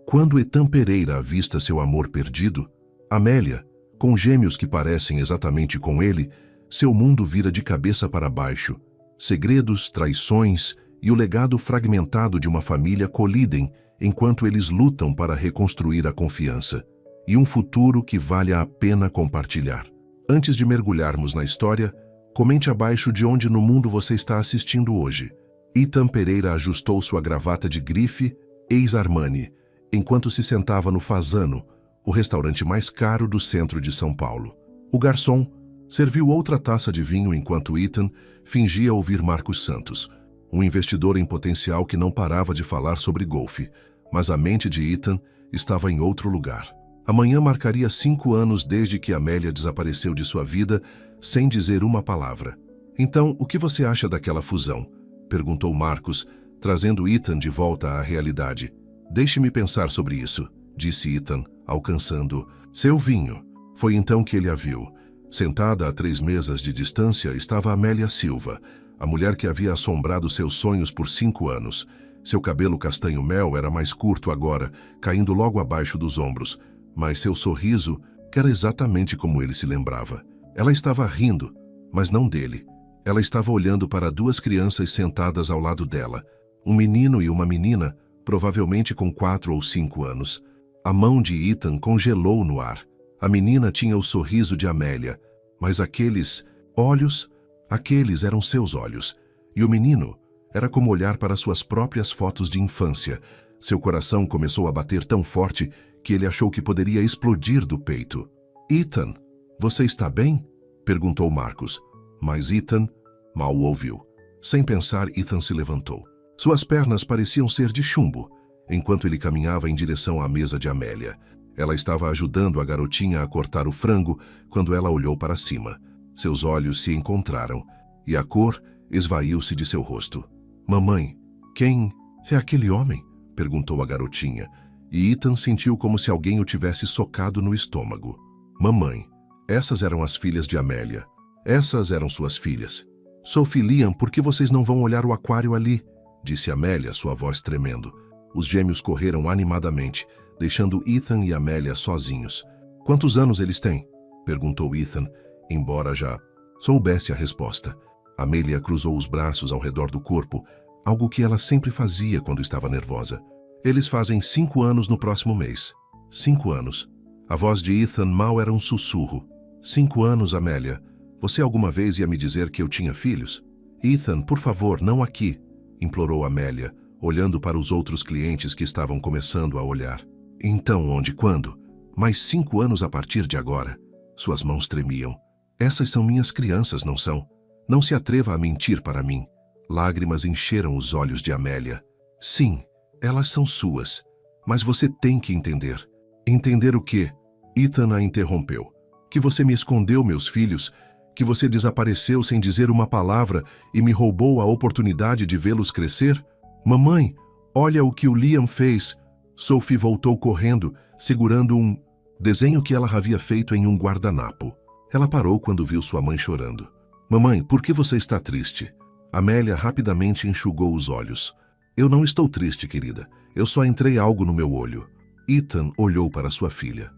Quando Ethan Pereira avista seu amor perdido, Amélia, com gêmeos que parecem exatamente com ele, seu mundo vira de cabeça para baixo. Segredos, traições e o legado fragmentado de uma família colidem enquanto eles lutam para reconstruir a confiança e um futuro que vale a pena compartilhar. Antes de mergulharmos na história, comente abaixo de onde no mundo você está assistindo hoje. Ethan Pereira ajustou sua gravata de grife ex-Armani enquanto se sentava no Fasano, o restaurante mais caro do centro de São Paulo. O garçom serviu outra taça de vinho enquanto Ethan fingia ouvir Marcos Santos, um investidor em potencial que não parava de falar sobre golfe, mas a mente de Ethan estava em outro lugar. Amanhã marcaria 5 anos desde que Amélia desapareceu de sua vida sem dizer uma palavra. Então, o que você acha daquela fusão? Perguntou Marcos, trazendo Ethan de volta à realidade. Deixe-me pensar sobre isso, disse Ethan, alcançando seu vinho. Foi então que ele a viu. Sentada a 3 mesas de distância estava Amélia Silva, a mulher que havia assombrado seus sonhos por 5 anos. Seu cabelo castanho-mel era mais curto agora, caindo logo abaixo dos ombros, mas seu sorriso era exatamente como ele se lembrava. Ela estava rindo, mas não dele. Ela estava olhando para 2 crianças sentadas ao lado dela, um menino e uma menina, provavelmente com 4 ou 5 anos. A mão de Ethan congelou no ar. A menina tinha o sorriso de Amélia, mas aqueles olhos, aqueles eram seus olhos. E o menino era como olhar para suas próprias fotos de infância. Seu coração começou a bater tão forte que ele achou que poderia explodir do peito. Ethan, você está bem? Perguntou Marcos. Mas Ethan mal o ouviu. Sem pensar, Ethan se levantou. Suas pernas pareciam ser de chumbo, enquanto ele caminhava em direção à mesa de Amélia. Ela estava ajudando a garotinha a cortar o frango quando ela olhou para cima. Seus olhos se encontraram, e a cor esvaiu-se de seu rosto. Mamãe, quem é aquele homem? Perguntou a garotinha, e Ethan sentiu como se alguém o tivesse socado no estômago. Mamãe, essas eram as filhas de Amélia. Essas eram suas filhas. Sophie e Liam, por que vocês não vão olhar o aquário ali? Disse Amélia, sua voz tremendo. Os gêmeos correram animadamente, deixando Ethan e Amélia sozinhos. Quantos anos eles têm? Perguntou Ethan, embora já soubesse a resposta. Amélia cruzou os braços ao redor do corpo, algo que ela sempre fazia quando estava nervosa. Eles fazem 5 anos no próximo mês. 5 anos. A voz de Ethan mal era um sussurro. 5 anos, Amélia. Você alguma vez ia me dizer que eu tinha filhos? Ethan, por favor, não aqui, implorou Amélia, olhando para os outros clientes que estavam começando a olhar. Então, onde, quando? Mais 5 anos a partir de agora. Suas mãos tremiam. Essas são minhas crianças, não são? Não se atreva a mentir para mim. Lágrimas encheram os olhos de Amélia. Sim, elas são suas. Mas você tem que entender. Entender o quê? Ethan a interrompeu. Que você me escondeu meus filhos, que você desapareceu sem dizer uma palavra e me roubou a oportunidade de vê-los crescer? Mamãe, olha o que o Liam fez. Sophie voltou correndo, segurando um desenho que ela havia feito em um guardanapo. Ela parou quando viu sua mãe chorando. Mamãe, por que você está triste? Amélia rapidamente enxugou os olhos. Eu não estou triste, querida. Eu só entrei algo no meu olho. Ethan olhou para sua filha,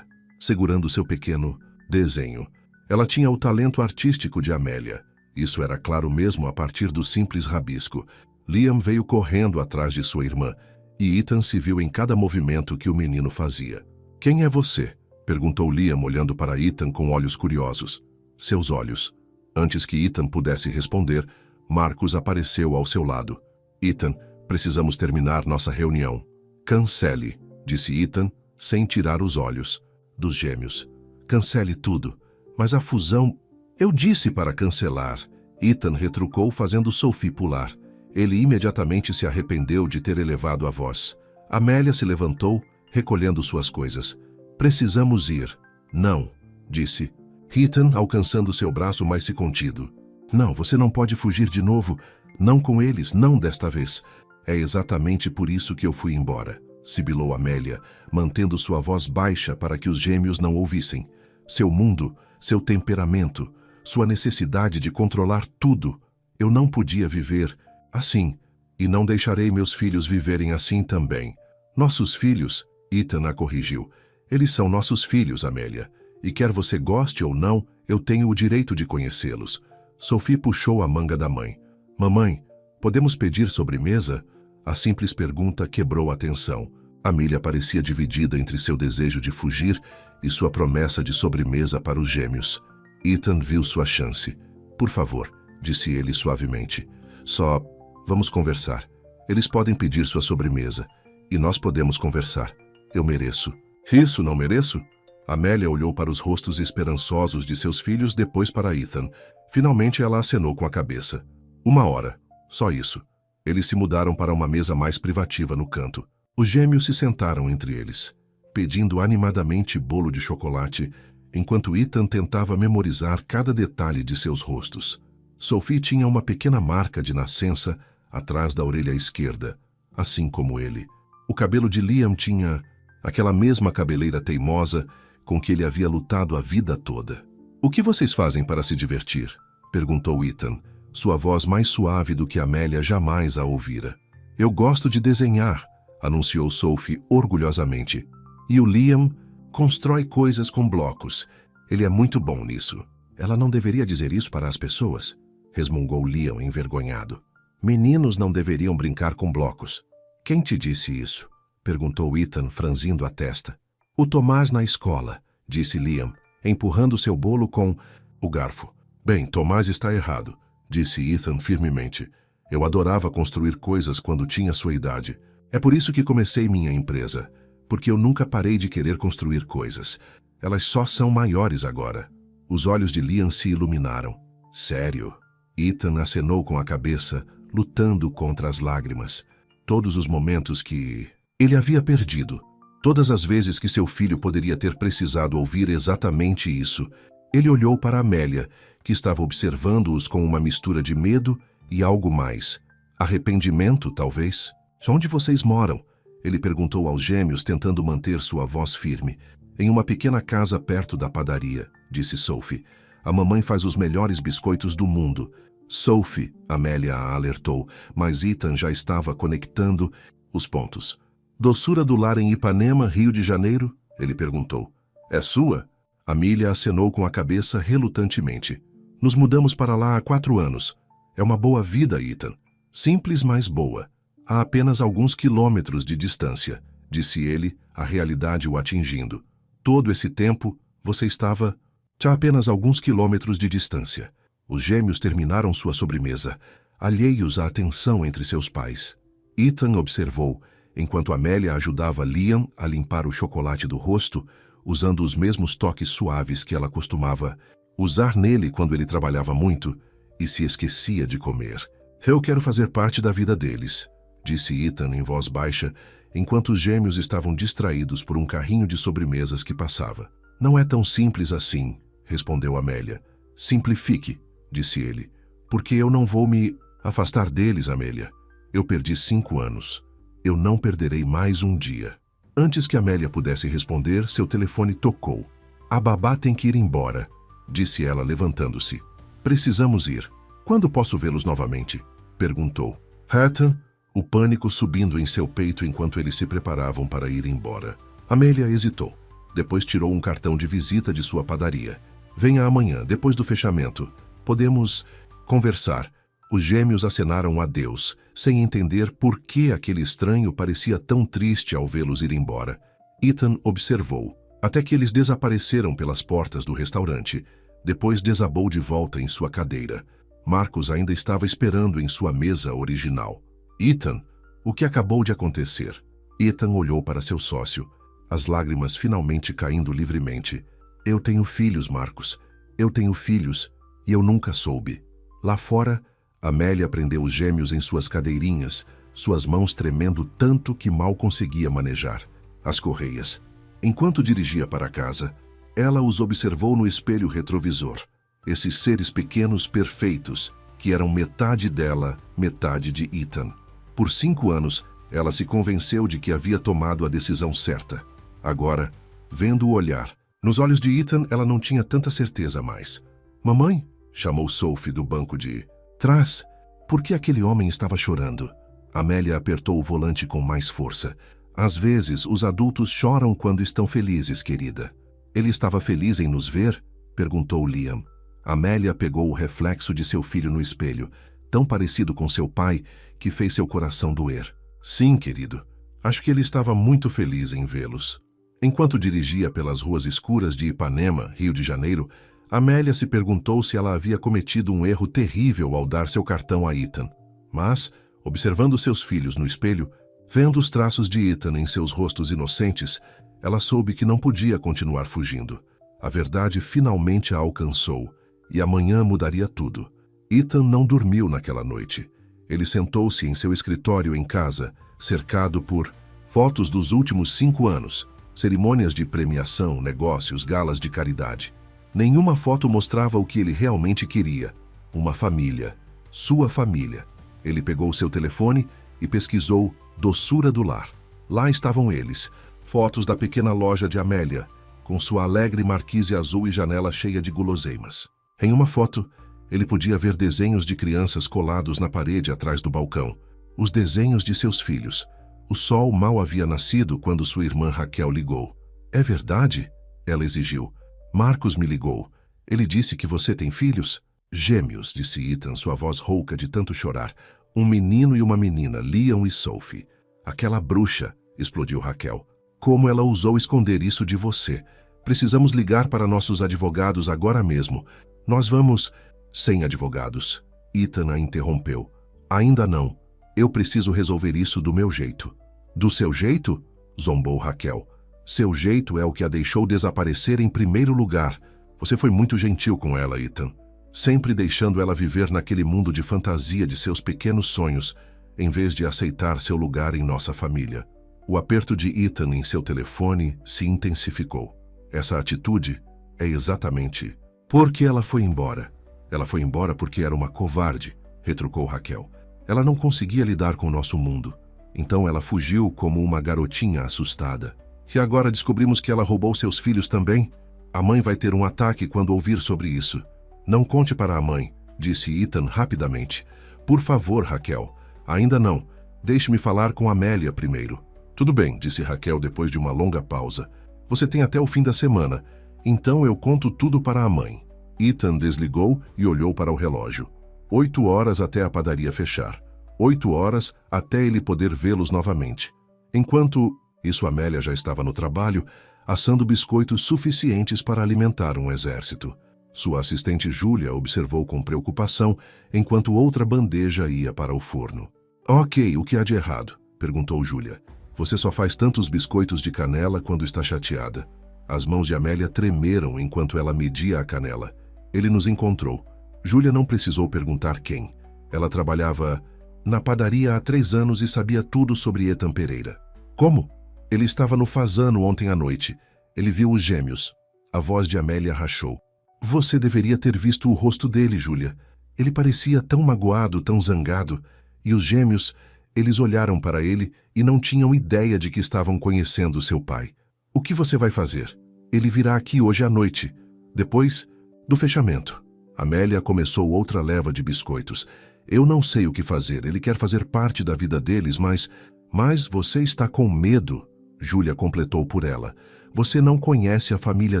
segurando seu pequeno desenho. Ela tinha o talento artístico de Amélia. Isso era claro mesmo a partir do simples rabisco. Liam veio correndo atrás de sua irmã, e Ethan se viu em cada movimento que o menino fazia. Quem é você? Perguntou Liam, olhando para Ethan com olhos curiosos. Seus olhos. Antes que Ethan pudesse responder, Marcos apareceu ao seu lado. Ethan, precisamos terminar nossa reunião. Cancele, disse Ethan, sem tirar os olhos dos gêmeos. Cancele tudo. Mas a fusão... Eu disse para cancelar. Ethan retrucou, fazendo Sophie pular. Ele imediatamente se arrependeu de ter elevado a voz. Amélia se levantou, recolhendo suas coisas. Precisamos ir. Não, disse. Ethan, alcançando seu braço, mas se contido. Não, você não pode fugir de novo. Não com eles, não desta vez. É exatamente por isso que eu fui embora, sibilou Amélia, mantendo sua voz baixa para que os gêmeos não ouvissem. Seu mundo, seu temperamento, sua necessidade de controlar tudo. Eu não podia viver assim, e não deixarei meus filhos viverem assim também. Nossos filhos, Ethan a corrigiu. Eles são nossos filhos, Amélia. E quer você goste ou não, eu tenho o direito de conhecê-los. Sophie puxou a manga da mãe. Mamãe, podemos pedir sobremesa? A simples pergunta quebrou a tensão. Amélia parecia dividida entre seu desejo de fugir e sua promessa de sobremesa para os gêmeos. Ethan viu sua chance. Por favor, disse ele suavemente. Só vamos conversar. Eles podem pedir sua sobremesa. E nós podemos conversar. Eu mereço. Isso não mereço? Amélia olhou para os rostos esperançosos de seus filhos, depois para Ethan. Finalmente ela acenou com a cabeça. 1 hora. Só isso. Eles se mudaram para uma mesa mais privativa no canto. Os gêmeos se sentaram entre eles, pedindo animadamente bolo de chocolate, enquanto Ethan tentava memorizar cada detalhe de seus rostos. Sophie tinha uma pequena marca de nascença atrás da orelha esquerda, assim como ele. O cabelo de Liam tinha aquela mesma cabeleira teimosa com que ele havia lutado a vida toda. O que vocês fazem para se divertir? Perguntou Ethan, sua voz mais suave do que Amélia jamais a ouvira. Eu gosto de desenhar, anunciou Sophie orgulhosamente. E o Liam constrói coisas com blocos. Ele é muito bom nisso. Ela não deveria dizer isso para as pessoas, resmungou Liam envergonhado. Meninos não deveriam brincar com blocos. Quem te disse isso? Perguntou Ethan, franzindo a testa. O Tomás na escola, disse Liam, empurrando seu bolo com o garfo. Bem, Tomás está errado, disse Ethan firmemente. Eu adorava construir coisas quando tinha sua idade. É por isso que comecei minha empresa, porque eu nunca parei de querer construir coisas. Elas só são maiores agora. Os olhos de Liam se iluminaram. Sério? Ethan acenou com a cabeça, lutando contra as lágrimas. Todos os momentos que ele havia perdido. Todas as vezes que seu filho poderia ter precisado ouvir exatamente isso. Ele olhou para Amélia, que estava observando-os com uma mistura de medo e algo mais. Arrependimento, talvez? Onde vocês moram? Ele perguntou aos gêmeos, tentando manter sua voz firme. Em uma pequena casa perto da padaria, disse Sophie. A mamãe faz os melhores biscoitos do mundo. Sophie, Amélia a alertou, mas Ethan já estava conectando os pontos. Doçura do lar em Ipanema, Rio de Janeiro? Ele perguntou. É sua? Amélia acenou com a cabeça relutantemente. Nos mudamos para lá há 4 anos. É uma boa vida, Ethan. Simples, mas boa. Há apenas alguns quilômetros de distância, disse ele, a realidade o atingindo. Todo esse tempo, você estava a apenas alguns quilômetros de distância. Os gêmeos terminaram sua sobremesa, alheios à atenção entre seus pais. Ethan observou, enquanto Amélia ajudava Liam a limpar o chocolate do rosto, usando os mesmos toques suaves que ela costumava usar nele quando ele trabalhava muito e se esquecia de comer. Eu quero fazer parte da vida deles, disse Ethan em voz baixa, enquanto os gêmeos estavam distraídos por um carrinho de sobremesas que passava. Não é tão simples assim, respondeu Amélia. Simplifique, disse ele, porque eu não vou me afastar deles, Amélia. Eu perdi 5 anos. Eu não perderei mais um dia. Antes que Amélia pudesse responder, seu telefone tocou. A babá tem que ir embora, disse ela levantando-se. Precisamos ir. Quando posso vê-los novamente? Perguntou. Hatton, o pânico subindo em seu peito enquanto eles se preparavam para ir embora. Amélia hesitou. Depois tirou um cartão de visita de sua padaria. Venha amanhã, depois do fechamento. Podemos conversar. Os gêmeos acenaram adeus, sem entender por que aquele estranho parecia tão triste ao vê-los ir embora. Ethan observou, até que eles desapareceram pelas portas do restaurante. Depois desabou de volta em sua cadeira. Marcos ainda estava esperando em sua mesa original. Ethan, o que acabou de acontecer? Ethan olhou para seu sócio, as lágrimas finalmente caindo livremente. Eu tenho filhos, Marcos. Eu tenho filhos, e eu nunca soube. Lá fora, Amélia prendeu os gêmeos em suas cadeirinhas, suas mãos tremendo tanto que mal conseguia manejar as correias. Enquanto dirigia para casa, ela os observou no espelho retrovisor. Esses seres pequenos perfeitos, que eram metade dela, metade de Ethan. Por 5 anos, ela se convenceu de que havia tomado a decisão certa. Agora, vendo o olhar, nos olhos de Ethan, ela não tinha tanta certeza mais. Mamãe? Chamou Sophie do banco de trás. Por que aquele homem estava chorando? Amélia apertou o volante com mais força. Às vezes, os adultos choram quando estão felizes, querida. Ele estava feliz em nos ver? Perguntou Liam. Amélia pegou o reflexo de seu filho no espelho, tão parecido com seu pai, que fez seu coração doer. Sim, querido. Acho que ele estava muito feliz em vê-los. Enquanto dirigia pelas ruas escuras de Ipanema, Rio de Janeiro, Amélia se perguntou se ela havia cometido um erro terrível ao dar seu cartão a Ethan. Mas, observando seus filhos no espelho, vendo os traços de Ethan em seus rostos inocentes, ela soube que não podia continuar fugindo. A verdade finalmente a alcançou, e amanhã mudaria tudo. Ethan não dormiu naquela noite. Ele sentou-se em seu escritório em casa, cercado por fotos dos últimos 5 anos, cerimônias de premiação, negócios, galas de caridade. Nenhuma foto mostrava o que ele realmente queria: uma família, sua família. Ele pegou seu telefone e pesquisou doçura do lar. Lá estavam eles, fotos da pequena loja de Amélia, com sua alegre marquise azul e janela cheia de guloseimas. Em uma foto, ele podia ver desenhos de crianças colados na parede atrás do balcão, os desenhos de seus filhos. O sol mal havia nascido quando sua irmã Raquel ligou. É verdade? Ela exigiu. Marcos me ligou. Ele disse que você tem filhos? Gêmeos, disse Ethan, sua voz rouca de tanto chorar. Um menino e uma menina, Liam e Sophie. Aquela bruxa, explodiu Raquel. Como ela ousou esconder isso de você? Precisamos ligar para nossos advogados agora mesmo. Nós vamos... Sem advogados. Ethan a interrompeu. Ainda não. Eu preciso resolver isso do meu jeito. Do seu jeito? Zombou Raquel. Seu jeito é o que a deixou desaparecer em primeiro lugar. Você foi muito gentil com ela, Ethan. Sempre deixando ela viver naquele mundo de fantasia de seus pequenos sonhos, em vez de aceitar seu lugar em nossa família. O aperto de Ethan em seu telefone se intensificou. Essa atitude é exatamente porque ela foi embora. Ela foi embora porque era uma covarde, retrucou Raquel. Ela não conseguia lidar com o nosso mundo. Então ela fugiu como uma garotinha assustada. E agora descobrimos que ela roubou seus filhos também? A mãe vai ter um ataque quando ouvir sobre isso. Não conte para a mãe, disse Ethan rapidamente. Por favor, Raquel. Ainda não. Deixe-me falar com Amélia primeiro. Tudo bem, disse Raquel depois de uma longa pausa. Você tem até o fim da semana. Então eu conto tudo para a mãe. Ethan desligou e olhou para o relógio. 8 horas até a padaria fechar. 8 horas até ele poder vê-los novamente. Enquanto isso, Amélia já estava no trabalho, assando biscoitos suficientes para alimentar um exército. Sua assistente Júlia observou com preocupação, enquanto outra bandeja ia para o forno. Ok, o que há de errado? Perguntou Júlia. Você só faz tantos biscoitos de canela quando está chateada. As mãos de Amélia tremeram enquanto ela media a canela. Ele nos encontrou. Júlia não precisou perguntar quem. Ela trabalhava na padaria há 3 anos e sabia tudo sobre Ethan Pereira. Como? Ele estava no Fazano ontem à noite. Ele viu os gêmeos. A voz de Amélia rachou. Você deveria ter visto o rosto dele, Júlia. Ele parecia tão magoado, tão zangado. E os gêmeos, eles olharam para ele e não tinham ideia de que estavam conhecendo seu pai. O que você vai fazer? Ele virá aqui hoje à noite. Depois do fechamento. Amélia começou outra leva de biscoitos. Eu não sei o que fazer. Ele quer fazer parte da vida deles, mas você está com medo, Júlia completou por ela. Você não conhece a família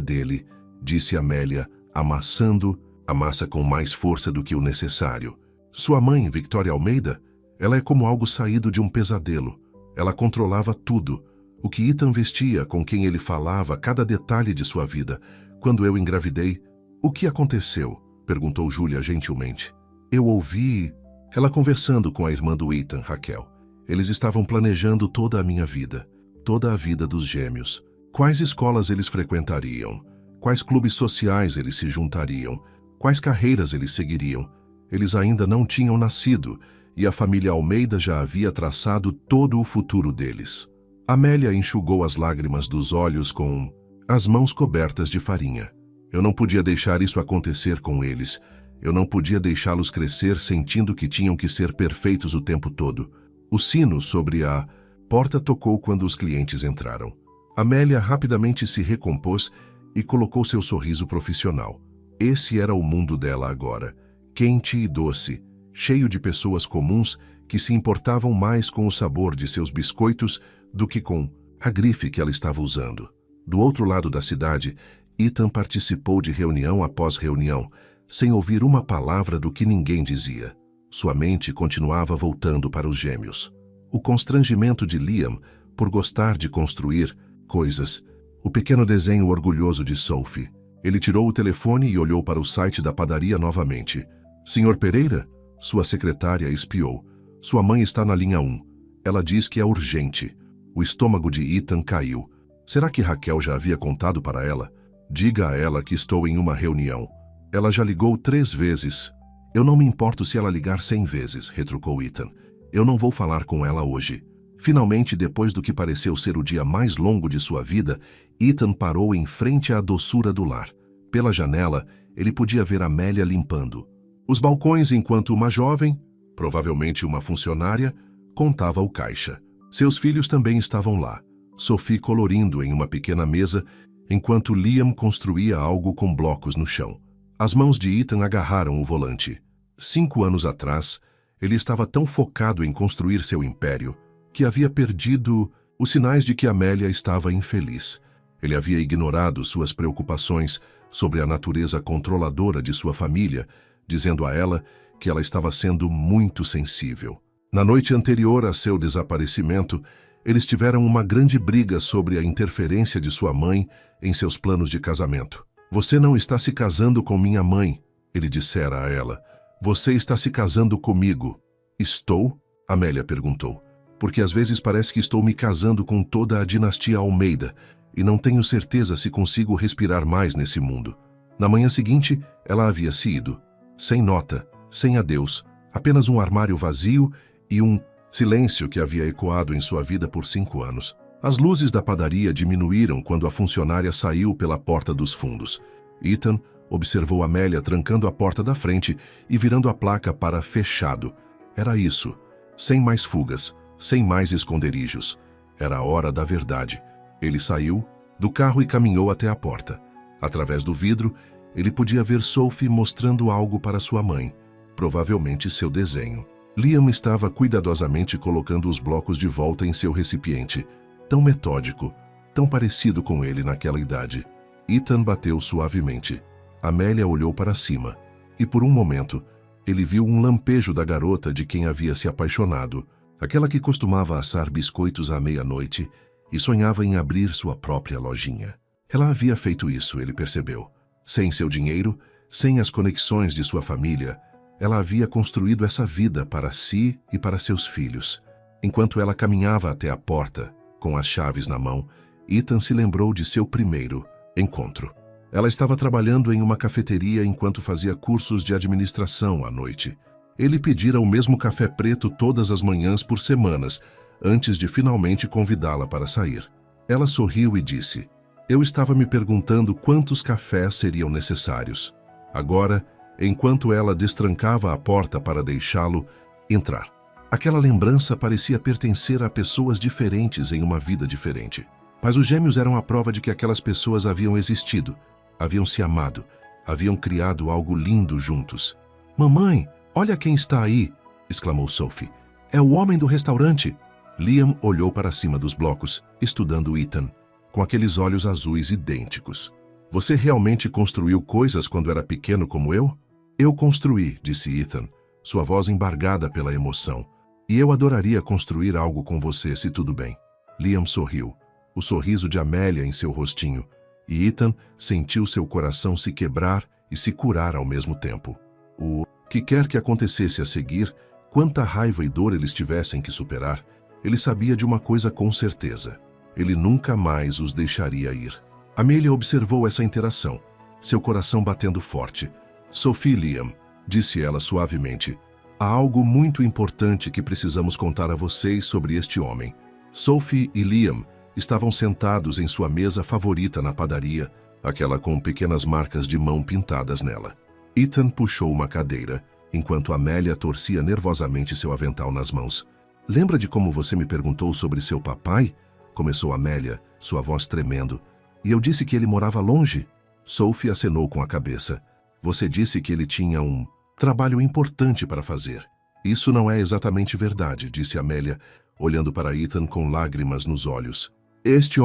dele, disse Amélia, amassando a massa com mais força do que o necessário. Sua mãe, Victoria Almeida, ela é como algo saído de um pesadelo. Ela controlava tudo. O que Ethan vestia, com quem ele falava, cada detalhe de sua vida. Quando eu engravidei, o que aconteceu? Perguntou Júlia gentilmente. Eu ouvi ela conversando com a irmã do Ethan, Raquel. Eles estavam planejando toda a minha vida, toda a vida dos gêmeos. Quais escolas eles frequentariam? Quais clubes sociais eles se juntariam? Quais carreiras eles seguiriam? Eles ainda não tinham nascido e a família Almeida já havia traçado todo o futuro deles. Amélia enxugou as lágrimas dos olhos com as mãos cobertas de farinha. Eu não podia deixar isso acontecer com eles. Eu não podia deixá-los crescer sentindo que tinham que ser perfeitos o tempo todo. O sino sobre a porta tocou quando os clientes entraram. Amélia rapidamente se recompôs e colocou seu sorriso profissional. Esse era o mundo dela agora, quente e doce, cheio de pessoas comuns que se importavam mais com o sabor de seus biscoitos do que com a grife que ela estava usando. Do outro lado da cidade, Ethan participou de reunião após reunião, sem ouvir uma palavra do que ninguém dizia. Sua mente continuava voltando para os gêmeos. O constrangimento de Liam por gostar de construir coisas. O pequeno desenho orgulhoso de Sophie. Ele tirou o telefone e olhou para o site da padaria novamente. Senhor Pereira? Sua secretária espiou. Sua mãe está na linha 1. Ela diz que é urgente. O estômago de Ethan caiu. Será que Raquel já havia contado para ela? Diga a ela que estou em uma reunião. Ela já ligou 3 vezes. Eu não me importo se ela ligar 100 vezes, retrucou Ethan. Eu não vou falar com ela hoje. Finalmente, depois do que pareceu ser o dia mais longo de sua vida, Ethan parou em frente à doçura do lar. Pela janela, ele podia ver Amélia limpando os balcões enquanto uma jovem, provavelmente uma funcionária, contava o caixa. Seus filhos também estavam lá, Sophie colorindo em uma pequena mesa, enquanto Liam construía algo com blocos no chão. As mãos de Ethan agarraram o volante. 5 anos atrás, ele estava tão focado em construir seu império que havia perdido os sinais de que Amélia estava infeliz. Ele havia ignorado suas preocupações sobre a natureza controladora de sua família, dizendo a ela que ela estava sendo muito sensível. Na noite anterior a seu desaparecimento, eles tiveram uma grande briga sobre a interferência de sua mãe em seus planos de casamento. Você não está se casando com minha mãe, ele dissera a ela. Você está se casando comigo. Estou? Amélia perguntou. Porque às vezes parece que estou me casando com toda a dinastia Almeida e não tenho certeza se consigo respirar mais nesse mundo. Na manhã seguinte, ela havia se ido. Sem nota, sem adeus, apenas um armário vazio e um silêncio que havia ecoado em sua vida por 5 anos. As luzes da padaria diminuíram quando a funcionária saiu pela porta dos fundos. Ethan observou Amélia trancando a porta da frente e virando a placa para fechado. Era isso. Sem mais fugas, sem mais esconderijos. Era a hora da verdade. Ele saiu do carro e caminhou até a porta. Através do vidro, ele podia ver Sophie mostrando algo para sua mãe, provavelmente seu desenho. Liam estava cuidadosamente colocando os blocos de volta em seu recipiente, tão metódico, tão parecido com ele naquela idade. Ethan bateu suavemente. Amélia olhou para cima, e por um momento, ele viu um lampejo da garota de quem havia se apaixonado, aquela que costumava assar biscoitos à meia-noite e sonhava em abrir sua própria lojinha. Ela havia feito isso, ele percebeu. Sem seu dinheiro, sem as conexões de sua família, ela havia construído essa vida para si e para seus filhos. Enquanto ela caminhava até a porta, com as chaves na mão, Ethan se lembrou de seu primeiro encontro. Ela estava trabalhando em uma cafeteria enquanto fazia cursos de administração à noite. Ele pedira o mesmo café preto todas as manhãs por semanas, antes de finalmente convidá-la para sair. Ela sorriu e disse: Eu estava me perguntando quantos cafés seriam necessários. Agora, enquanto ela destrancava a porta para deixá-lo entrar. Aquela lembrança parecia pertencer a pessoas diferentes em uma vida diferente. Mas os gêmeos eram a prova de que aquelas pessoas haviam existido, haviam se amado, haviam criado algo lindo juntos. Mamãe, olha quem está aí, exclamou Sophie. É o homem do restaurante. Liam olhou para cima dos blocos, estudando Ethan, com aqueles olhos azuis idênticos. Você realmente construiu coisas quando era pequeno como eu? Eu construí, disse Ethan, sua voz embargada pela emoção. E eu adoraria construir algo com você, se tudo bem. Liam sorriu, o sorriso de Amélia em seu rostinho, e Ethan sentiu seu coração se quebrar e se curar ao mesmo tempo. O que quer que acontecesse a seguir, quanta raiva e dor eles tivessem que superar, ele sabia de uma coisa com certeza. Ele nunca mais os deixaria ir. Amélia observou essa interação, seu coração batendo forte. Sophie, Liam, disse ela suavemente, há algo muito importante que precisamos contar a vocês sobre este homem. Sophie e Liam estavam sentados em sua mesa favorita na padaria, aquela com pequenas marcas de mão pintadas nela. Ethan puxou uma cadeira, enquanto Amélia torcia nervosamente seu avental nas mãos. Lembra de como você me perguntou sobre seu papai? Começou Amélia, sua voz tremendo. E eu disse que ele morava longe? Sophie acenou com a cabeça. Você disse que ele tinha um trabalho importante para fazer. Isso não é exatamente verdade, disse Amélia, olhando para Ethan com lágrimas nos olhos. Este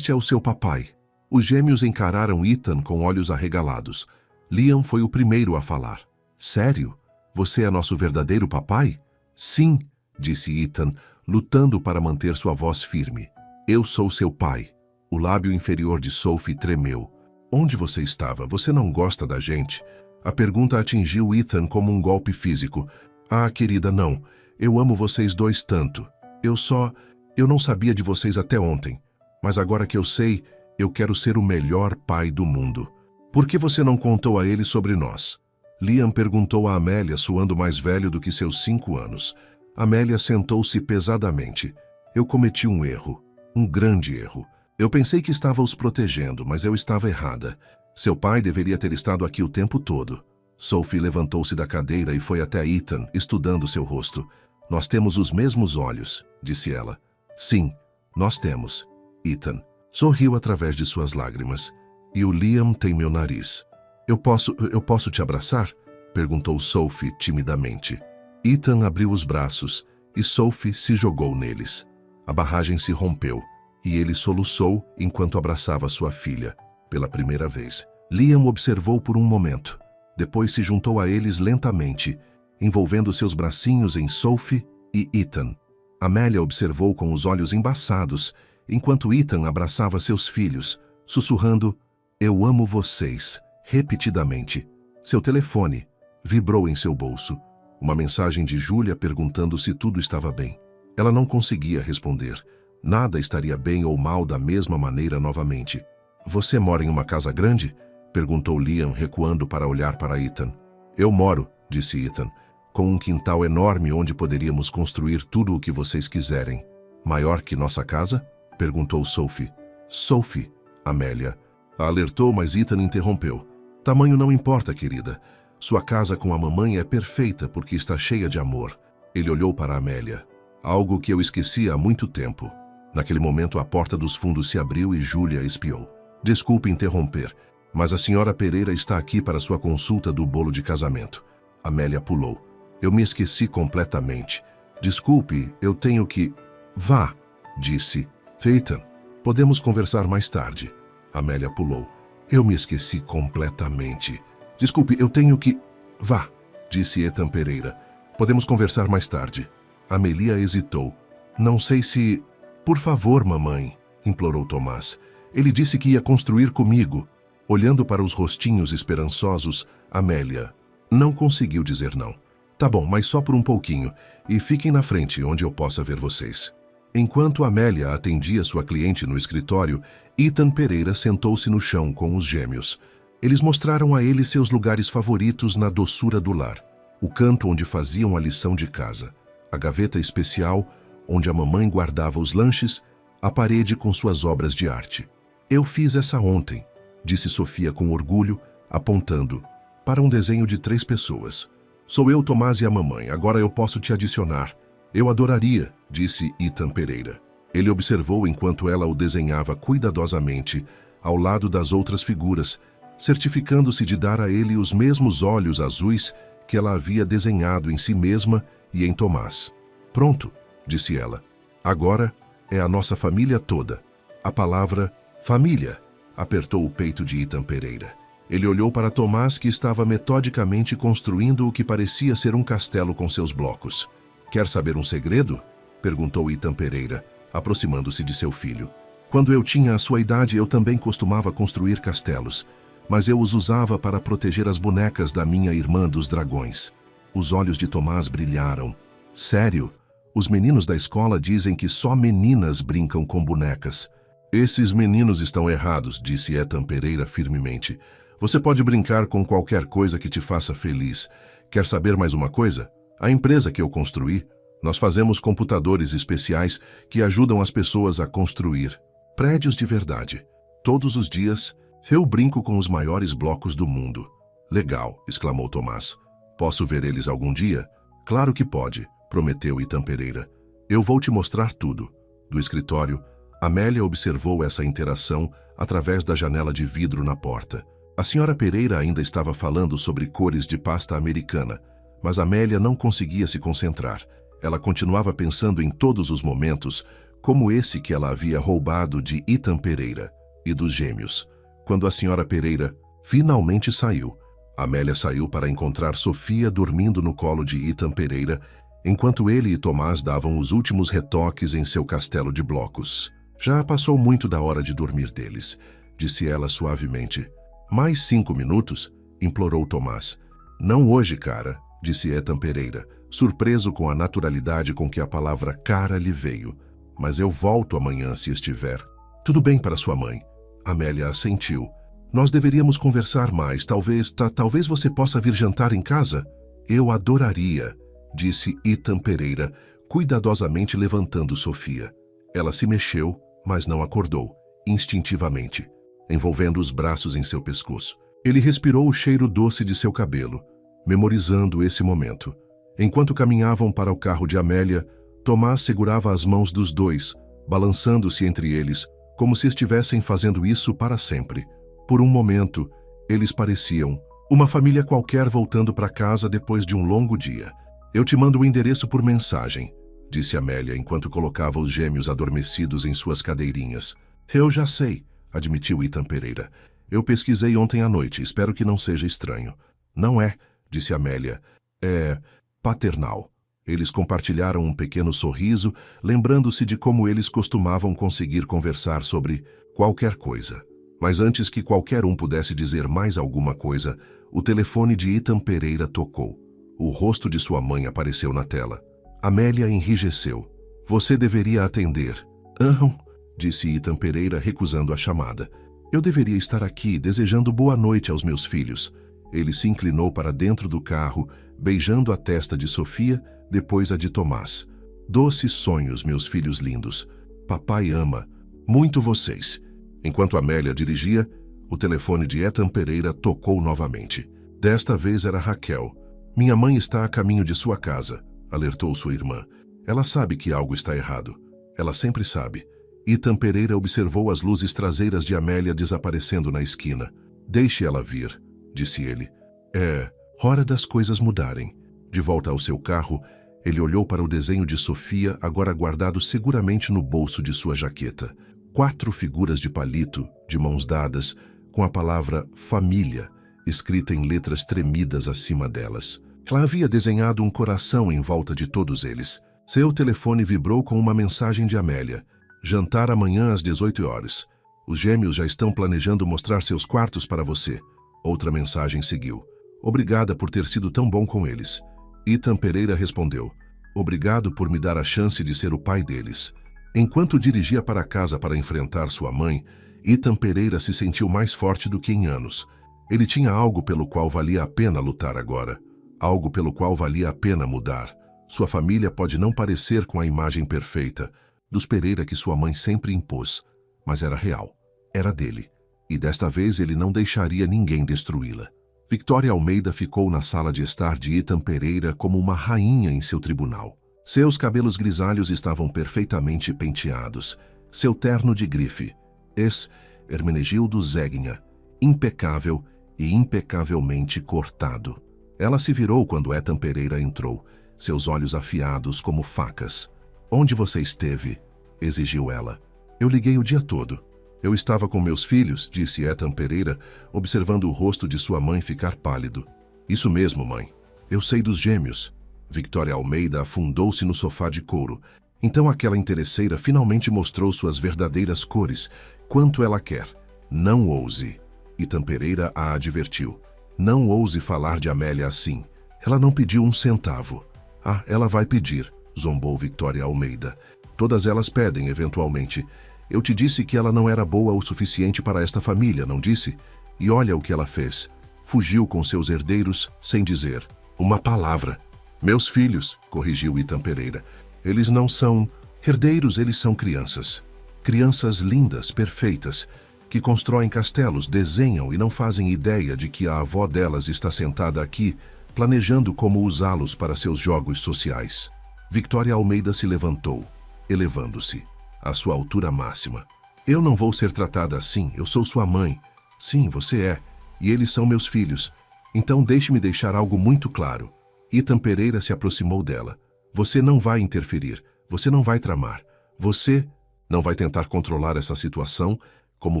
é o seu papai. Os gêmeos encararam Ethan com olhos arregalados. Liam foi o primeiro a falar. Sério? Você é nosso verdadeiro papai? Sim, disse Ethan, lutando para manter sua voz firme. Eu sou seu pai. O lábio inferior de Sophie tremeu. Onde você estava? Você não gosta da gente? A pergunta atingiu Ethan como um golpe físico. Ah, querida, não. Eu amo vocês dois tanto. Eu não sabia de vocês até ontem. Mas agora que eu sei, eu quero ser o melhor pai do mundo. Por que você não contou a ele sobre nós? Liam perguntou a Amélia, suando mais velho do que seus 5 anos. Amélia sentou-se pesadamente. Eu cometi um erro. Um grande erro. Eu pensei que estava os protegendo, mas eu estava errada. Seu pai deveria ter estado aqui o tempo todo. Sophie levantou-se da cadeira e foi até Ethan, estudando seu rosto. Nós temos os mesmos olhos, disse ela. Sim, nós temos. Ethan sorriu através de suas lágrimas. E o Liam tem meu nariz. Eu posso te abraçar? Perguntou Sophie timidamente. Ethan abriu os braços e Sophie se jogou neles. A barragem se rompeu e ele soluçou enquanto abraçava sua filha, pela primeira vez. Liam observou por um momento. Depois se juntou a eles lentamente, envolvendo seus bracinhos em Sophie e Ethan. Amélia observou com os olhos embaçados, enquanto Ethan abraçava seus filhos, sussurrando, eu amo vocês, repetidamente. Seu telefone vibrou em seu bolso. Uma mensagem de Júlia perguntando se tudo estava bem. Ela não conseguia responder. Nada estaria bem ou mal da mesma maneira novamente. Você mora em uma casa grande? Perguntou Liam, recuando para olhar para Ethan. Eu moro, disse Ethan, com um quintal enorme onde poderíamos construir tudo o que vocês quiserem. Maior que nossa casa? Perguntou Sophie. Sophie, Amélia. A alertou, mas Ethan interrompeu. Tamanho não importa, querida. Sua casa com a mamãe é perfeita porque está cheia de amor. Ele olhou para Amélia. Algo que eu esqueci há muito tempo. Naquele momento, a porta dos fundos se abriu e Júlia espiou. Desculpe interromper, mas a senhora Pereira está aqui para sua consulta do bolo de casamento. Amélia pulou. Eu me esqueci completamente. Desculpe, eu tenho que... Vá, disse. Ethan, podemos conversar mais tarde. Amélia pulou. Eu me esqueci completamente. Desculpe, eu tenho que... Vá, disse Ethan Pereira. Podemos conversar mais tarde. Amelia hesitou. Não sei se... Por favor, mamãe, implorou Tomás. Ele disse que ia construir comigo. Olhando para os rostinhos esperançosos, Amélia não conseguiu dizer não. Tá bom, mas só por um pouquinho. E fiquem na frente, onde eu possa ver vocês. Enquanto Amélia atendia sua cliente no escritório, Ethan Pereira sentou-se no chão com os gêmeos. Eles mostraram a ele seus lugares favoritos na doçura do lar. O canto onde faziam a lição de casa. A gaveta especial, onde a mamãe guardava os lanches, a parede com suas obras de arte. Eu fiz essa ontem, disse Sofia com orgulho, apontando para um desenho de 3 pessoas. Sou eu, Tomás e a mamãe, agora eu posso te adicionar. Eu adoraria, disse Ethan Pereira. Ele observou enquanto ela o desenhava cuidadosamente, ao lado das outras figuras, certificando-se de dar a ele os mesmos olhos azuis que ela havia desenhado em si mesma e em Tomás. Pronto, disse ela. Agora é a nossa família toda. A palavra família apertou o peito de Ethan Pereira. Ele olhou para Tomás, que estava metodicamente construindo o que parecia ser um castelo com seus blocos. Quer saber um segredo? Perguntou Ethan Pereira, aproximando-se de seu filho. Quando eu tinha a sua idade, eu também costumava construir castelos, mas eu os usava para proteger as bonecas da minha irmã dos dragões. Os olhos de Tomás brilharam. Sério? Os meninos da escola dizem que só meninas brincam com bonecas. Esses meninos estão errados, disse Ethan Pereira firmemente. Você pode brincar com qualquer coisa que te faça feliz. Quer saber mais uma coisa? A empresa que eu construí, nós fazemos computadores especiais que ajudam as pessoas a construir prédios de verdade. Todos os dias, eu brinco com os maiores blocos do mundo. Legal, exclamou Tomás. Posso ver eles algum dia? Claro que pode, prometeu Ethan Pereira. Eu vou te mostrar tudo. Do escritório, Amélia observou essa interação através da janela de vidro na porta. A senhora Pereira ainda estava falando sobre cores de pasta americana, mas Amélia não conseguia se concentrar. Ela continuava pensando em todos os momentos, como esse que ela havia roubado de Ethan Pereira e dos gêmeos. Quando a senhora Pereira finalmente saiu, Amélia saiu para encontrar Sofia dormindo no colo de Ethan Pereira, enquanto ele e Tomás davam os últimos retoques em seu castelo de blocos. Já passou muito da hora de dormir deles, disse ela suavemente. Mais 5 minutos? Implorou Tomás. Não hoje, cara, disse Ethan Pereira, surpreso com a naturalidade com que a palavra cara lhe veio. Mas eu volto amanhã se estiver. Tudo bem para sua mãe. Amélia assentiu. Nós deveríamos conversar mais. Talvez você possa vir jantar em casa? Eu adoraria, disse Ethan Pereira, cuidadosamente levantando Sofia. Ela se mexeu, mas não acordou, instintivamente, envolvendo os braços em seu pescoço. Ele respirou o cheiro doce de seu cabelo, memorizando esse momento. Enquanto caminhavam para o carro de Amélia, Tomás segurava as mãos dos dois, balançando-se entre eles, como se estivessem fazendo isso para sempre. Por um momento, eles pareciam uma família qualquer voltando para casa depois de um longo dia. Eu te mando o endereço por mensagem, disse Amélia enquanto colocava os gêmeos adormecidos em suas cadeirinhas. Eu já sei, admitiu Ethan Pereira. Eu pesquisei ontem à noite, espero que não seja estranho. Não é, disse Amélia. É paternal. Eles compartilharam um pequeno sorriso, lembrando-se de como eles costumavam conseguir conversar sobre qualquer coisa. Mas antes que qualquer um pudesse dizer mais alguma coisa, o telefone de Ethan Pereira tocou. O rosto de sua mãe apareceu na tela. Amélia enrijeceu. Você deveria atender. Aham, disse Ethan Pereira, recusando a chamada. Eu deveria estar aqui, desejando boa noite aos meus filhos. Ele se inclinou para dentro do carro, beijando a testa de Sofia, depois a de Tomás. Doces sonhos, meus filhos lindos. Papai ama muito vocês. Enquanto Amélia dirigia, o telefone de Ethan Pereira tocou novamente. Desta vez era Raquel. Minha mãe está a caminho de sua casa, alertou sua irmã. Ela sabe que algo está errado. Ela sempre sabe. Ethan Pereira observou as luzes traseiras de Amélia desaparecendo na esquina. Deixe ela vir, disse ele. É hora das coisas mudarem. De volta ao seu carro, ele olhou para o desenho de Sofia, agora guardado seguramente no bolso de sua jaqueta. 4 figuras de palito, de mãos dadas, com a palavra família, escrita em letras tremidas acima delas. Ela havia desenhado um coração em volta de todos eles. Seu telefone vibrou com uma mensagem de Amélia. Jantar amanhã às 18 horas. Os gêmeos já estão planejando mostrar seus quartos para você. Outra mensagem seguiu. Obrigada por ter sido tão bom com eles. Ethan Pereira respondeu. Obrigado por me dar a chance de ser o pai deles. Enquanto dirigia para casa para enfrentar sua mãe, Ethan Pereira se sentiu mais forte do que em anos. Ele tinha algo pelo qual valia a pena lutar agora. Algo pelo qual valia a pena mudar. Sua família pode não parecer com a imagem perfeita dos Pereira que sua mãe sempre impôs, mas era real, era dele, e desta vez ele não deixaria ninguém destruí-la. Victoria Almeida ficou na sala de estar de Ethan Pereira como uma rainha em seu tribunal. Seus cabelos grisalhos estavam perfeitamente penteados, seu terno de grife, ex-Hermenegildo Zegna, impecável e impecavelmente cortado. Ela se virou quando Ethan Pereira entrou, seus olhos afiados como facas. Onde você esteve? Exigiu ela. Eu liguei o dia todo. Eu estava com meus filhos, disse Ethan Pereira, observando o rosto de sua mãe ficar pálido. Isso mesmo, mãe. Eu sei dos gêmeos. Victoria Almeida afundou-se no sofá de couro. Então aquela interesseira finalmente mostrou suas verdadeiras cores. Quanto ela quer. Não ouse. Ethan Pereira a advertiu. Não ouse falar de Amélia assim. Ela não pediu um centavo. Ah, ela vai pedir, zombou Victoria Almeida. Todas elas pedem, eventualmente. Eu te disse que ela não era boa o suficiente para esta família, não disse? E olha o que ela fez. Fugiu com seus herdeiros sem dizer uma palavra. Meus filhos, corrigiu Ethan Pereira. Eles não são herdeiros, eles são crianças. Crianças lindas, perfeitas, que constroem castelos, desenham e não fazem ideia de que a avó delas está sentada aqui, planejando como usá-los para seus jogos sociais. Victoria Almeida se levantou, elevando-se, à sua altura máxima. Eu não vou ser tratada assim, eu sou sua mãe. Sim, você é, e eles são meus filhos. Então deixe-me deixar algo muito claro. Ethan Pereira se aproximou dela. Você não vai interferir, você não vai tramar, você não vai tentar controlar essa situação como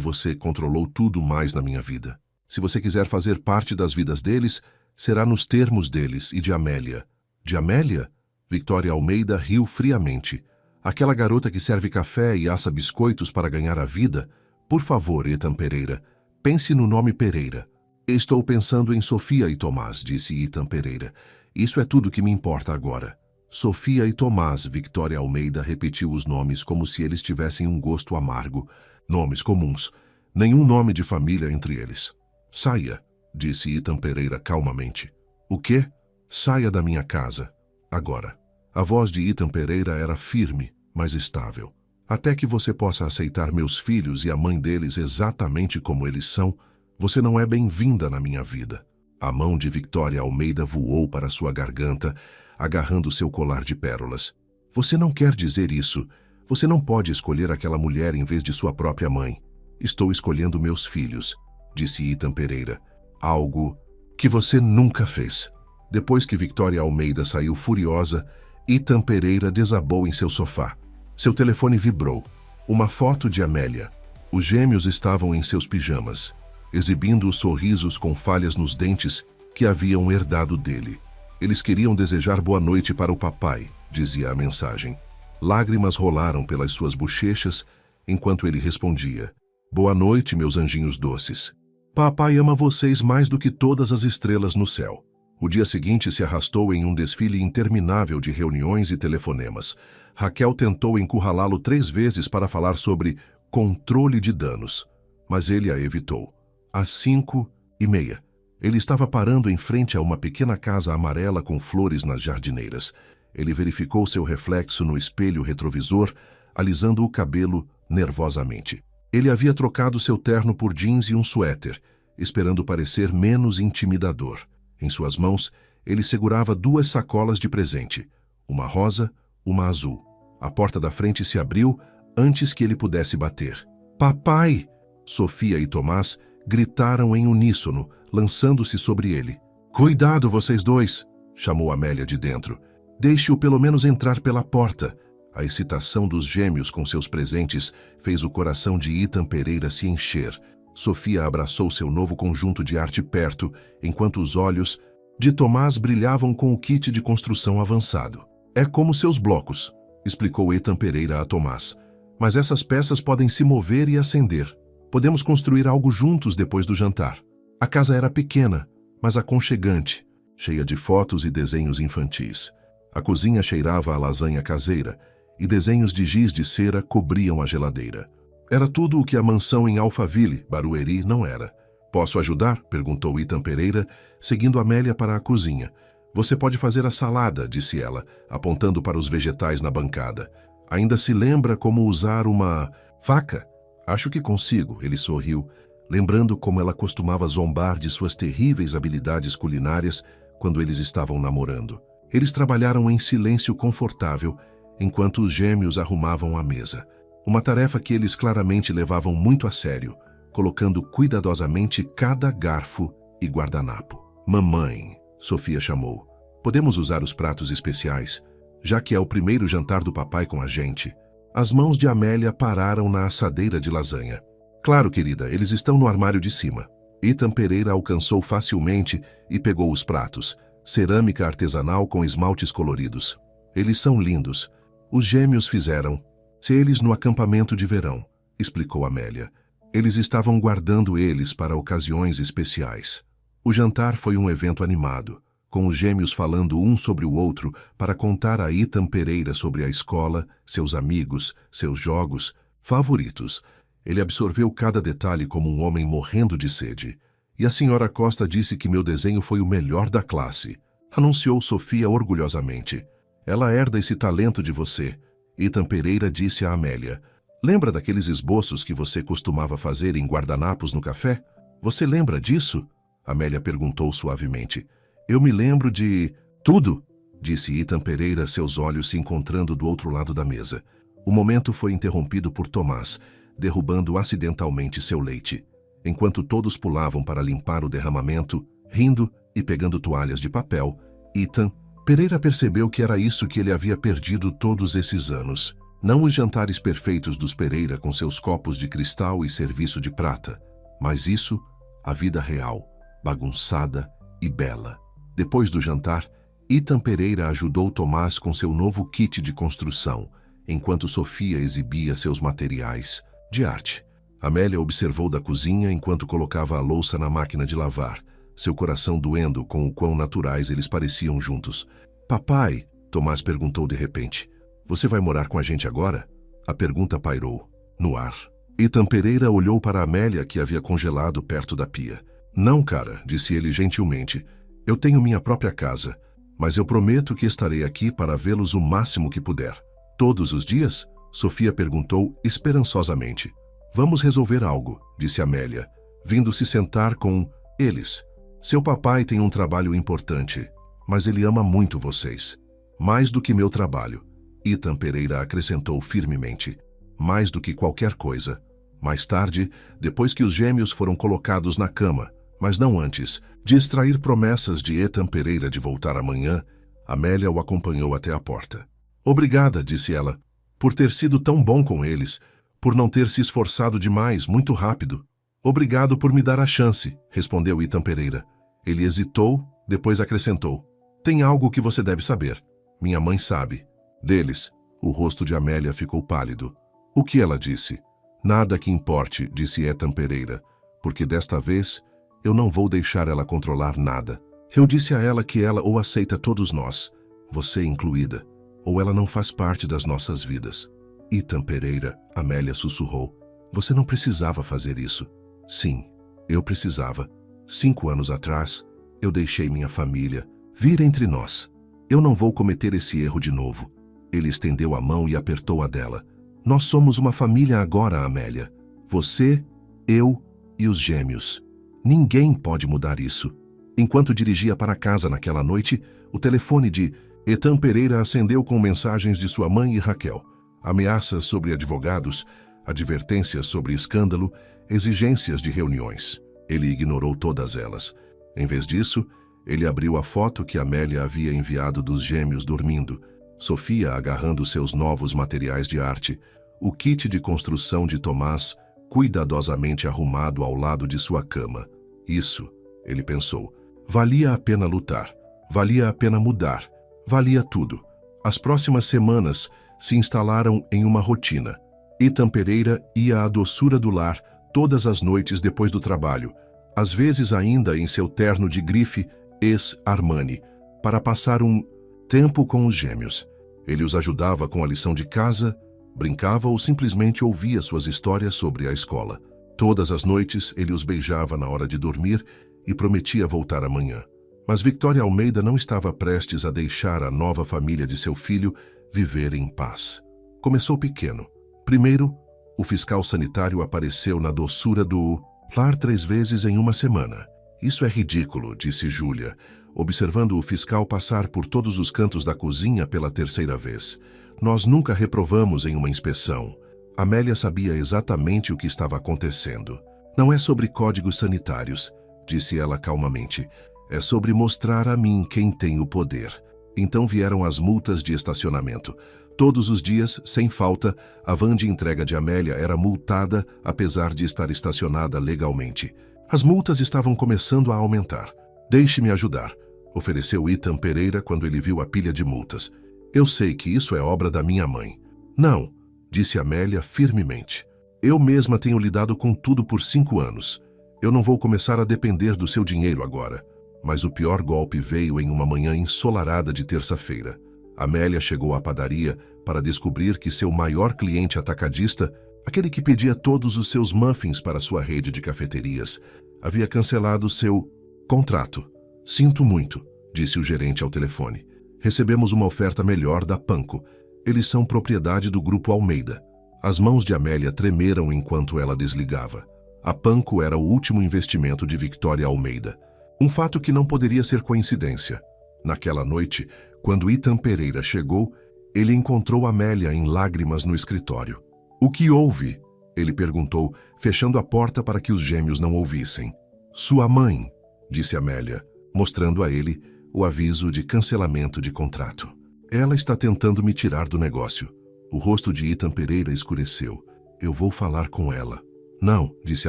você controlou tudo mais na minha vida. Se você quiser fazer parte das vidas deles, será nos termos deles e de Amélia. De Amélia? Victoria Almeida riu friamente. Aquela garota que serve café e assa biscoitos para ganhar a vida? Por favor, Ethan Pereira, pense no nome Pereira. Estou pensando em Sofia e Tomás, disse Ethan Pereira. Isso é tudo que me importa agora. Sofia e Tomás, Victoria Almeida repetiu os nomes como se eles tivessem um gosto amargo. Nomes comuns. Nenhum nome de família entre eles. Saia, disse Ethan Pereira calmamente. O quê? Saia da minha casa. Agora. A voz de Ethan Pereira era firme, mas estável. Até que você possa aceitar meus filhos e a mãe deles exatamente como eles são, você não é bem-vinda na minha vida. A mão de Victoria Almeida voou para sua garganta, agarrando seu colar de pérolas. Você não quer dizer isso. Você não pode escolher aquela mulher em vez de sua própria mãe. Estou escolhendo meus filhos, disse Ethan Pereira. Algo que você nunca fez. Depois que Victoria Almeida saiu furiosa, Ethan Pereira desabou em seu sofá. Seu telefone vibrou. Uma foto de Amélia. Os gêmeos estavam em seus pijamas, exibindo os sorrisos com falhas nos dentes que haviam herdado dele. Eles queriam desejar boa noite para o papai, dizia a mensagem. Lágrimas rolaram pelas suas bochechas enquanto ele respondia. Boa noite, meus anjinhos doces. Papai ama vocês mais do que todas as estrelas no céu. O dia seguinte se arrastou em um desfile interminável de reuniões e telefonemas. Raquel tentou encurralá-lo 3 vezes para falar sobre controle de danos, mas ele a evitou. Às 5:30, ele estava parando em frente a uma pequena casa amarela com flores nas jardineiras. Ele verificou seu reflexo no espelho retrovisor, alisando o cabelo nervosamente. Ele havia trocado seu terno por jeans e um suéter, esperando parecer menos intimidador. Em suas mãos, ele segurava 2 sacolas de presente, uma rosa, uma azul. A porta da frente se abriu antes que ele pudesse bater. Papai! Sofia e Tomás gritaram em uníssono, lançando-se sobre ele. Cuidado, vocês dois! Chamou Amélia de dentro. Deixe-o pelo menos entrar pela porta. A excitação dos gêmeos com seus presentes fez o coração de Ethan Pereira se encher. Sofia abraçou seu novo conjunto de arte perto, enquanto os olhos de Tomás brilhavam com o kit de construção avançado. É como seus blocos, explicou Ethan Pereira a Tomás. Mas essas peças podem se mover e acender. Podemos construir algo juntos depois do jantar. A casa era pequena, mas aconchegante, cheia de fotos e desenhos infantis. A cozinha cheirava a lasanha caseira, e desenhos de giz de cera cobriam a geladeira. Era tudo o que a mansão em Alphaville, Barueri, não era. Posso ajudar? Perguntou Ethan Pereira, seguindo Amélia para a cozinha. Você pode fazer a salada, disse ela, apontando para os vegetais na bancada. Ainda se lembra como usar uma faca? Acho que consigo, ele sorriu, lembrando como ela costumava zombar de suas terríveis habilidades culinárias quando eles estavam namorando. Eles trabalharam em silêncio confortável, enquanto os gêmeos arrumavam a mesa. Uma tarefa que eles claramente levavam muito a sério, colocando cuidadosamente cada garfo e guardanapo. Mamãe, Sofia chamou, podemos usar os pratos especiais, já que é o primeiro jantar do papai com a gente. As mãos de Amélia pararam na assadeira de lasanha. Claro, querida, eles estão no armário de cima. Ethan Pereira alcançou facilmente e pegou os pratos, cerâmica artesanal com esmaltes coloridos. Eles são lindos. Os gêmeos fizeram eles no acampamento de verão, explicou Amélia. Eles estavam guardando eles para ocasiões especiais. O jantar foi um evento animado, com os gêmeos falando um sobre o outro para contar a Ethan Pereira sobre a escola, seus amigos, seus jogos favoritos. Ele absorveu cada detalhe como um homem morrendo de sede. E a senhora Costa disse que meu desenho foi o melhor da classe, anunciou Sofia orgulhosamente. Ela herda esse talento de você. Ethan Pereira disse a Amélia. Lembra daqueles esboços que você costumava fazer em guardanapos no café? Você lembra disso? Amélia perguntou suavemente. Eu me lembro de tudo, disse Ethan Pereira, seus olhos se encontrando do outro lado da mesa. O momento foi interrompido por Tomás, derrubando acidentalmente seu leite. Enquanto todos pulavam para limpar o derramamento, rindo e pegando toalhas de papel, Ethan Pereira percebeu que era isso que ele havia perdido todos esses anos. Não os jantares perfeitos dos Pereira com seus copos de cristal e serviço de prata, mas isso, a vida real, bagunçada e bela. Depois do jantar, Ethan Pereira ajudou Tomás com seu novo kit de construção, enquanto Sofia exibia seus materiais de arte. Amélia observou da cozinha enquanto colocava a louça na máquina de lavar, seu coração doendo com o quão naturais eles pareciam juntos. Papai, Tomás perguntou de repente, você vai morar com a gente agora? A pergunta pairou no ar. Ethan Pereira olhou para Amélia, que havia congelado perto da pia. Não, cara, disse ele gentilmente. Eu tenho minha própria casa, mas eu prometo que estarei aqui para vê-los o máximo que puder. Todos os dias? Sofia perguntou esperançosamente. Vamos resolver algo, disse Amélia, vindo se sentar com eles. Seu papai tem um trabalho importante, mas ele ama muito vocês. Mais do que meu trabalho. Ethan Pereira acrescentou firmemente. Mais do que qualquer coisa. Mais tarde, depois que os gêmeos foram colocados na cama, mas não antes, de extrair promessas de Ethan Pereira de voltar amanhã, Amélia o acompanhou até a porta. Obrigada, disse ela, por ter sido tão bom com eles, por não ter se esforçado demais, muito rápido. Obrigado por me dar a chance, respondeu Ethan Pereira. Ele hesitou, depois acrescentou. Tem algo que você deve saber. Minha mãe sabe. Deles. O rosto de Amélia ficou pálido. O que ela disse? Nada que importe, disse Ethan Pereira, porque desta vez eu não vou deixar ela controlar nada. Eu disse a ela que ela ou aceita todos nós, você incluída, ou ela não faz parte das nossas vidas. Ethan Pereira, Amélia sussurrou. Você não precisava fazer isso. Sim, eu precisava. 5 anos atrás, eu deixei minha família vir entre nós. Eu não vou cometer esse erro de novo. Ele estendeu a mão e apertou a dela. Nós somos uma família agora, Amélia. Você, eu e os gêmeos. Ninguém pode mudar isso. Enquanto dirigia para casa naquela noite, o telefone de Ethan Pereira acendeu com mensagens de sua mãe e Raquel. Ameaças sobre advogados, advertências sobre escândalo, exigências de reuniões. Ele ignorou todas elas. Em vez disso, ele abriu a foto que Amélia havia enviado dos gêmeos dormindo, Sofia agarrando seus novos materiais de arte, o kit de construção de Tomás, cuidadosamente arrumado ao lado de sua cama. Isso, ele pensou, valia a pena lutar, valia a pena mudar, valia tudo. As próximas semanas se instalaram em uma rotina. Ethan Pereira ia à doçura do lar todas as noites depois do trabalho, às vezes ainda em seu terno de grife ex-Armani, para passar um tempo com os gêmeos. Ele os ajudava com a lição de casa, brincava ou simplesmente ouvia suas histórias sobre a escola. Todas as noites ele os beijava na hora de dormir e prometia voltar amanhã. Mas Victoria Almeida não estava prestes a deixar a nova família de seu filho viver em paz. Começou pequeno. Primeiro, o fiscal sanitário apareceu na doçura do lar 3 vezes em uma semana. Isso é ridículo, disse Júlia, observando o fiscal passar por todos os cantos da cozinha pela 3ª vez. Nós nunca reprovamos em uma inspeção. Amélia sabia exatamente o que estava acontecendo. Não é sobre códigos sanitários, disse ela calmamente. É sobre mostrar a mim quem tem o poder. Então vieram as multas de estacionamento. Todos os dias, sem falta, a van de entrega de Amélia era multada, apesar de estar estacionada legalmente. As multas estavam começando a aumentar. Deixe-me ajudar, ofereceu Ethan Pereira quando ele viu a pilha de multas. Eu sei que isso é obra da minha mãe. Não, disse Amélia firmemente. Eu mesma tenho lidado com tudo por 5 anos. Eu não vou começar a depender do seu dinheiro agora. Mas o pior golpe veio em uma manhã ensolarada de terça-feira. Amélia chegou à padaria para descobrir que seu maior cliente atacadista, aquele que pedia todos os seus muffins para sua rede de cafeterias, havia cancelado seu contrato. Sinto muito, disse o gerente ao telefone. Recebemos uma oferta melhor da Panko. Eles são propriedade do Grupo Almeida. As mãos de Amélia tremeram enquanto ela desligava. A Panko era o último investimento de Victoria Almeida. Um fato que não poderia ser coincidência. Naquela noite, quando Ethan Pereira chegou, ele encontrou Amélia em lágrimas no escritório. O que houve? Ele perguntou, fechando a porta para que os gêmeos não ouvissem. Sua mãe, disse Amélia, mostrando a ele o aviso de cancelamento de contrato. Ela está tentando me tirar do negócio. O rosto de Ethan Pereira escureceu. Eu vou falar com ela. Não, disse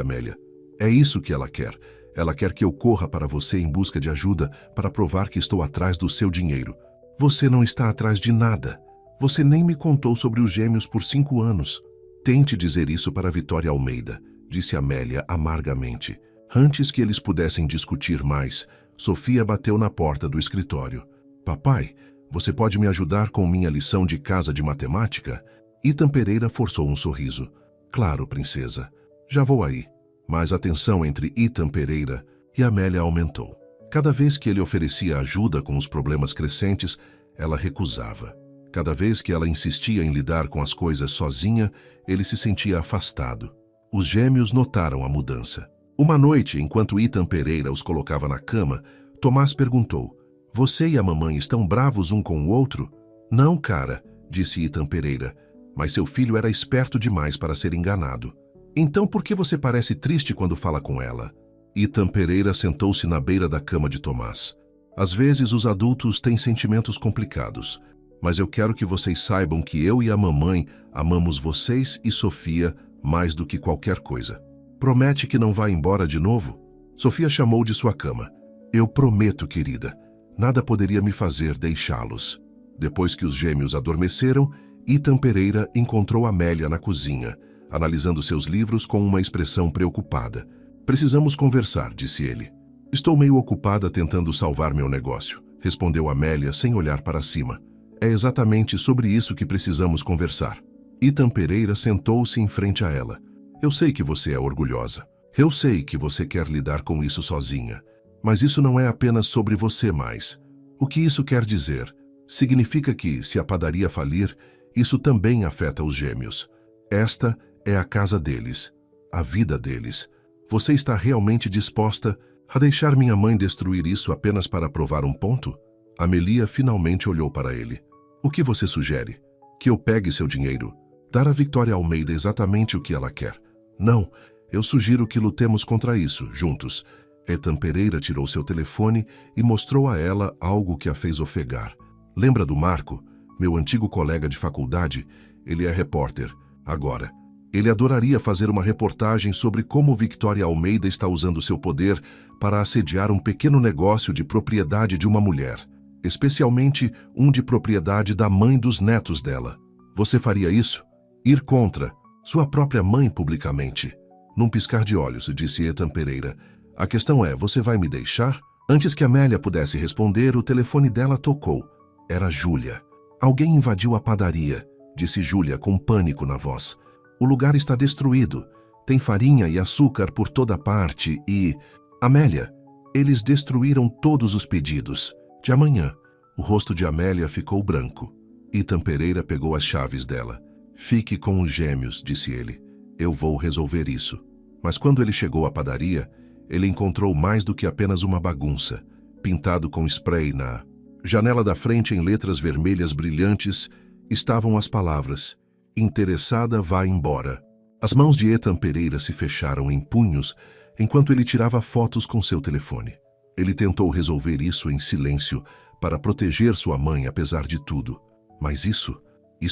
Amélia. É isso que ela quer. Ela quer que eu corra para você em busca de ajuda para provar que estou atrás do seu dinheiro. Você não está atrás de nada. Você nem me contou sobre os gêmeos por 5 anos. Tente dizer isso para Vitória Almeida, disse Amélia amargamente. Antes que eles pudessem discutir mais, Sofia bateu na porta do escritório. Papai, você pode me ajudar com minha lição de casa de matemática? Ethan Pereira forçou um sorriso. Claro, princesa. Já vou aí. Mas a tensão entre Ethan Pereira e Amélia aumentou. Cada vez que ele oferecia ajuda com os problemas crescentes, ela recusava. Cada vez que ela insistia em lidar com as coisas sozinha, ele se sentia afastado. Os gêmeos notaram a mudança. Uma noite, enquanto Ethan Pereira os colocava na cama, Tomás perguntou: Você e a mamãe estão bravos um com o outro? Não, cara, disse Ethan Pereira, mas seu filho era esperto demais para ser enganado. Então por que você parece triste quando fala com ela? Ethan Pereira sentou-se na beira da cama de Tomás. Às vezes os adultos têm sentimentos complicados, mas eu quero que vocês saibam que eu e a mamãe amamos vocês e Sofia mais do que qualquer coisa. Promete que não vai embora de novo? Sofia chamou de sua cama. Eu prometo, querida. Nada poderia me fazer deixá-los. Depois que os gêmeos adormeceram, Ethan Pereira encontrou Amélia na cozinha, analisando seus livros com uma expressão preocupada. Precisamos conversar, disse ele. Estou meio ocupada tentando salvar meu negócio, respondeu Amélia sem olhar para cima. É exatamente sobre isso que precisamos conversar. Ethan Pereira sentou-se em frente a ela. Eu sei que você é orgulhosa. Eu sei que você quer lidar com isso sozinha. Mas isso não é apenas sobre você mais. O que isso quer dizer? Significa que, se a padaria falir, isso também afeta os gêmeos. Esta é a casa deles, a vida deles. Você está realmente disposta a deixar minha mãe destruir isso apenas para provar um ponto? Amelia finalmente olhou para ele. O que você sugere? Que eu pegue seu dinheiro? Dar a Vitória Almeida exatamente o que ela quer? Não, eu sugiro que lutemos contra isso, juntos. Ethan Pereira tirou seu telefone e mostrou a ela algo que a fez ofegar. Lembra do Marco, meu antigo colega de faculdade? Ele é repórter, agora. Ele adoraria fazer uma reportagem sobre como Vitória Almeida está usando seu poder para assediar um pequeno negócio de propriedade de uma mulher, especialmente um de propriedade da mãe dos netos dela. Você faria isso? Ir contra sua própria mãe publicamente? Num piscar de olhos, disse Ethan Pereira. A questão é, você vai me deixar? Antes que Amélia pudesse responder, o telefone dela tocou. Era Júlia. Alguém invadiu a padaria, disse Júlia com pânico na voz. O lugar está destruído. Tem farinha e açúcar por toda parte e... Amélia, eles destruíram todos os pedidos. De amanhã. O rosto de Amélia ficou branco. Ethan Pereira pegou as chaves dela. Fique com os gêmeos, disse ele. Eu vou resolver isso. Mas quando ele chegou à padaria, ele encontrou mais do que apenas uma bagunça. Pintado com spray na janela da frente em letras vermelhas brilhantes, estavam as palavras: Interessada, vá embora. As mãos de Ethan Pereira se fecharam em punhos enquanto ele tirava fotos com seu telefone. Ele tentou resolver isso em silêncio para proteger sua mãe apesar de tudo. Mas isso